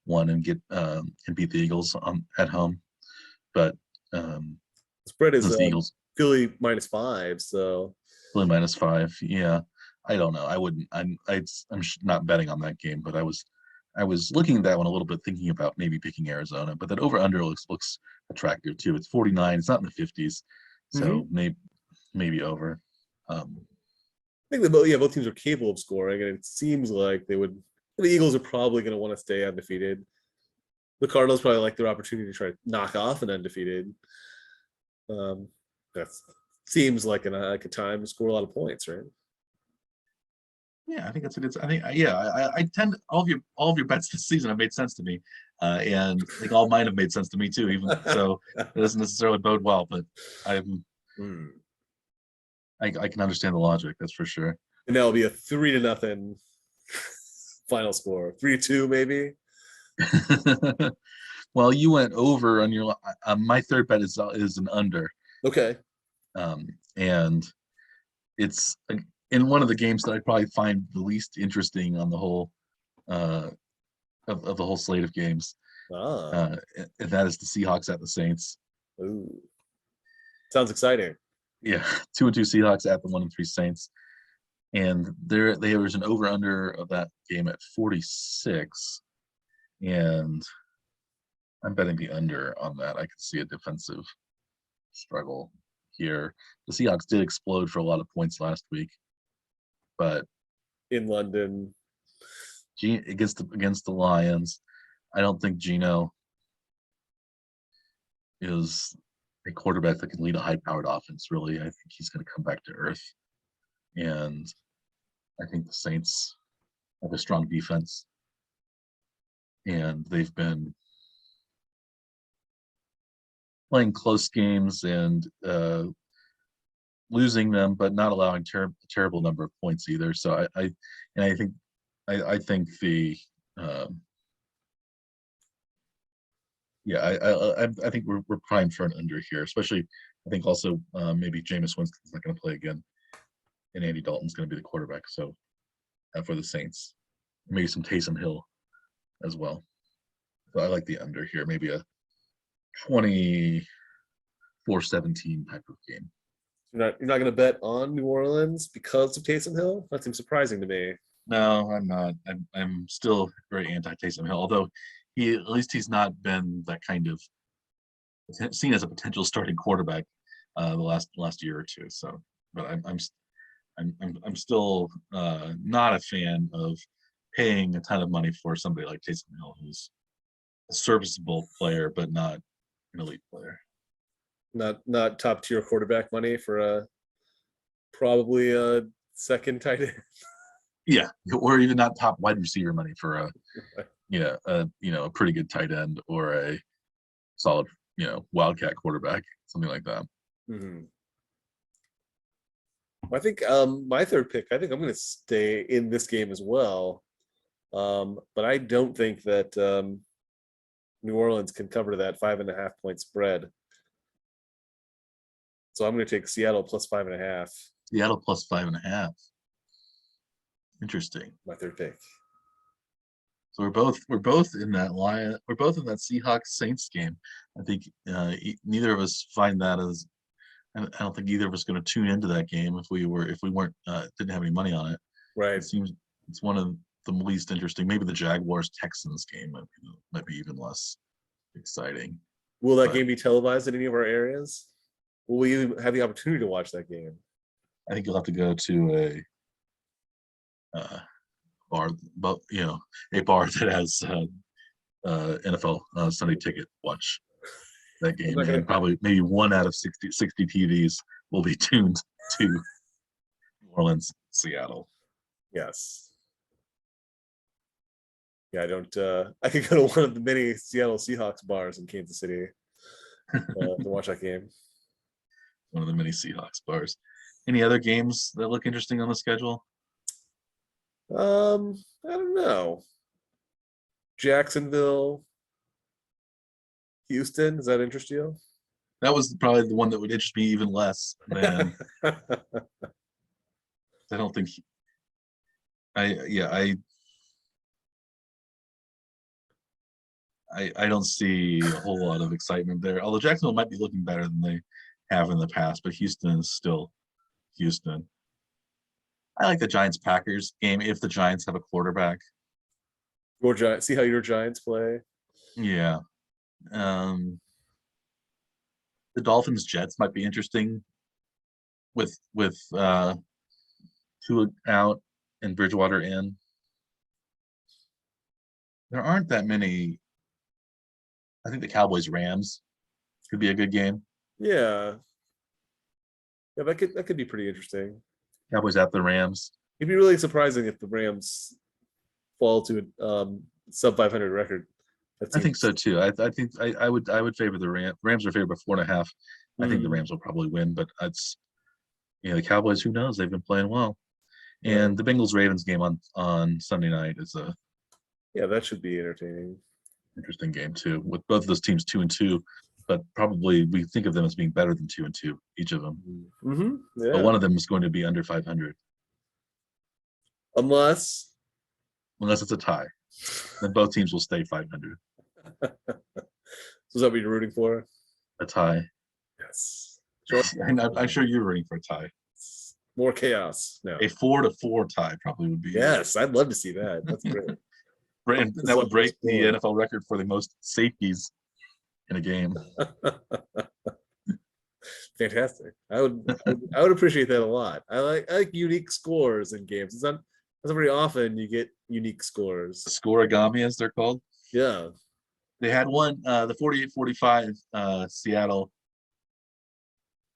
one and get and beat the Eagles at home. But spread is the Eagles Philly -5, so Philly -5. Yeah, I don't know. I wouldn't. I'm not betting on that game, but I was looking at that one a little bit, thinking about maybe picking Arizona. But that over under looks attractive too. It's 49. It's not in the 50s, so maybe over. I think both teams are capable of scoring, and it seems like they would. The Eagles are probably going to want to stay undefeated. The Cardinals probably like their opportunity to try to knock off an undefeated. That seems like a time to score a lot of points, right? Yeah, I think that's a good. I think I tend all of your bets this season have made sense to me, and like all mine have made sense to me too. Even so, it doesn't necessarily bode well, but I can understand the logic. That's for sure. And that'll be a 3-0 final score. 3-2 maybe. Well, you went over on your. My third bet is an under. Okay. And it's in one of the games that I probably find the least interesting on the whole of the whole slate of games. And that is the Seahawks at the Saints. Ooh. Sounds exciting. Yeah, 2-2 Seahawks at the 1-3 Saints, and there was an over under of that game at 46, and I'm betting the under on that. I could see a defensive struggle here. The Seahawks did explode for a lot of points last week, but in London against the Lions, I don't think Geno is a quarterback that can lead a high-powered offense. Really, I think he's going to come back to earth. and I think the Saints have a strong defense, and they've been playing close games and losing them, but not allowing terrible number of points either. So I think um, I think we're primed for an under here, especially I think also maybe Jameis Winston's not going to play again, and Andy Dalton's going to be the quarterback. So for the Saints, maybe some Taysom Hill as well. So I like the under here, maybe a 24-17 type of game. You're not going to bet on New Orleans because of Taysom Hill? That seems surprising to me. No, I'm not. I'm still very anti Taysom Hill, although at least he's not been that kind of seen as a potential starting quarterback the last year or two. So, but I'm still not a fan of paying a ton of money for somebody like Taysom Hill, who's a serviceable player but not an elite player. Not top tier quarterback money for probably a second tight end. Yeah, or even not top wide receiver money for a pretty good tight end or a solid wildcat quarterback, something like that. Mm-hmm. I think my third pick, I think I'm going to stay in this game as well. But I don't think that New Orleans can cover that 5.5 point spread. So I'm going to take Seattle plus 5.5. Seattle plus 5.5. Interesting. My third pick. So we're both in that line. We're both in that Seahawks Saints game. I think neither of us find that as. I don't think either of us going to tune into that game if we weren't didn't have any money on it. Right. It seems it's one of the least interesting. Maybe the Jaguars Texans game might be even less exciting. Will that game be televised in any of our areas? Will we have the opportunity to watch that game? I think you'll have to go to a bar, but a bar that has NFL Sunday Ticket. Watch that game, and probably maybe 1 out of 60 TVs will be tuned to New Orleans, Seattle. Yes. Yeah, I don't. I could go to one of the many Seattle Seahawks bars in Kansas City to watch that game. One of the many Seahawks bars. Any other games that look interesting on the schedule? I don't know. Jacksonville, Houston. Does that interest you? That was probably the one that would interest me even less than. I don't think. I don't see a whole lot of excitement there. Although Jacksonville might be looking better than they have in the past, but Houston is still Houston. I like the Giants-Packers game if the Giants have a quarterback. Your Giants. See how your Giants play. Yeah. The Dolphins-Jets might be interesting with Tua out and Bridgewater in. There aren't that many. I think the Cowboys-Rams could be a good game. Yeah, that could be pretty interesting. Cowboys at the Rams. It'd be really surprising if the Rams fall to a sub 500 record. I think so too. I think I would favor the Rams. Rams are favored by 4.5. I think the Rams will probably win, but it's the Cowboys. Who knows? They've been playing well. And the Bengals Ravens game on Sunday night is that should be entertaining. Interesting game too, with both of those teams 2-2, but probably we think of them as being better than 2-2, each of them. Mm-hmm. Yeah. But one of them is going to be under 500, unless it's a tie. Then both teams will stay 500. So is that what you're rooting for? A tie. Yes. Sure. I'm sure you're rooting for a tie. More chaos. No. A 4-4 tie probably would be. Yes, I'd love to see that. That's great. And that would break the NFL record for the most safeties in a game. Fantastic. I would appreciate that a lot. I like unique scores in games. It's not very often you get unique scores. Scoregami, as they're called. Yeah. They had one, the 48-45 Seattle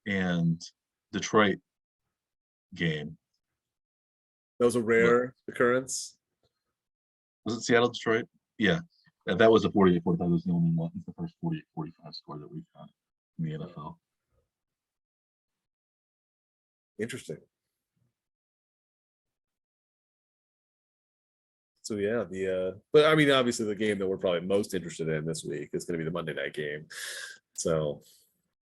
and Detroit game. That was a rare occurrence. Was it Seattle, Detroit? Yeah. That was a 48-45. That was the only one. It's the first 48-45 score that we've got in the NFL. Interesting. So yeah, but I mean, obviously the game that we're probably most interested in this week is going to be the Monday night game. So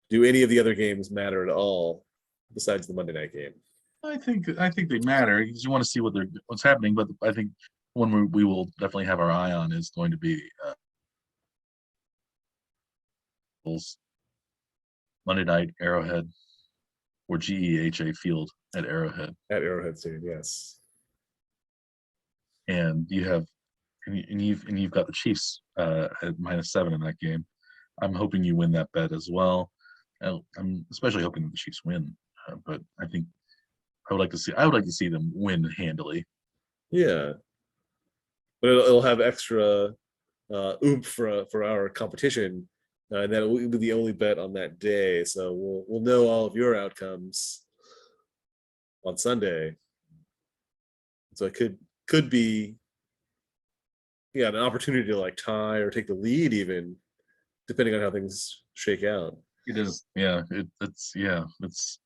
do any of the other games matter at all besides the Monday night game? I think they matter because you want to see what's happening. But I think one we will definitely have our eye on is going to be Monday night Arrowhead or GEHA Field at Arrowhead. At Arrowhead Stadium, yes. And you've got the Chiefs at -7 in that game. I'm hoping you win that bet as well. I'm especially hoping that the Chiefs win, but I think I would like to see them win handily. Yeah, but it'll have extra oomph for our competition, and that will be the only bet on that day. So we'll know all of your outcomes on Sunday. So it could be, yeah, an opportunity to like tie or take the lead, even depending on how things shake out. It is, yeah. It's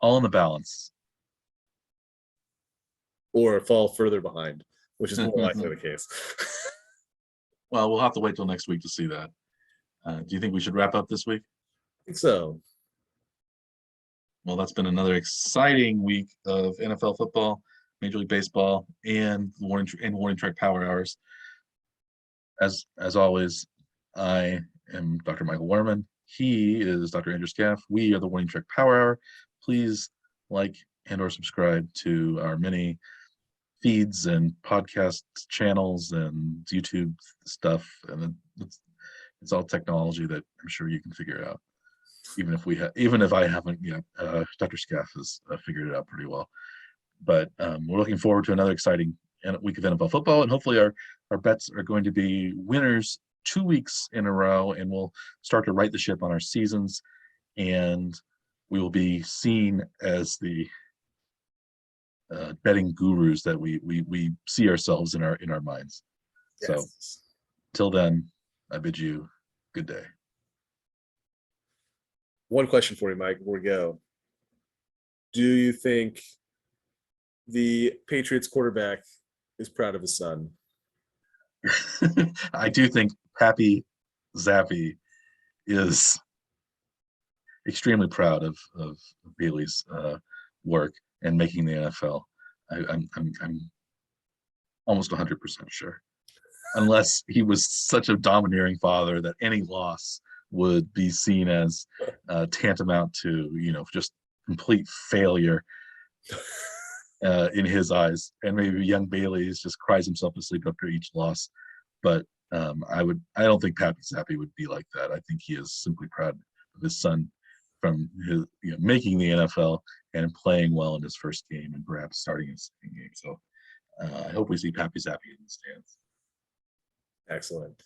all in the balance. Or fall further behind, which is more likely the case. Well, we'll have to wait till next week to see that. Do you think we should wrap up this week? I think so. Well, that's been another exciting week of NFL football, Major League Baseball, and Warning Track Power Hours. As always, I am Dr. Michael Werman. He is Dr. Andrew Scaff. We are the Warning Track Power Hour. Please like and/or subscribe to our many feeds and podcast channels and YouTube stuff. And it's all technology that I'm sure you can figure out. Even if I haven't yet, Dr. Scaff has figured it out pretty well. But we're looking forward to another exciting week of NFL football, and hopefully our bets are going to be winners 2 weeks in a row, and we'll start to right the ship on our seasons, and we will be seen as the betting gurus that we see ourselves in our minds. Yes. So till then, I bid you good day. One question for you, Mike, before we go. Do you think the Patriots quarterback is proud of his son? I do think Pappy Zappe is extremely proud of Bailey's work and making the NFL. I'm almost 100% sure, unless he was such a domineering father that any loss would be seen as tantamount to just complete failure in his eyes, and maybe young Bailey just cries himself to sleep after each loss. But I don't think Pappy Zappe would be like that. I think he is simply proud of his son from his making the NFL and playing well in his first game and perhaps starting his second game. So I hope we see Pappy Zappe in the stands. Excellent.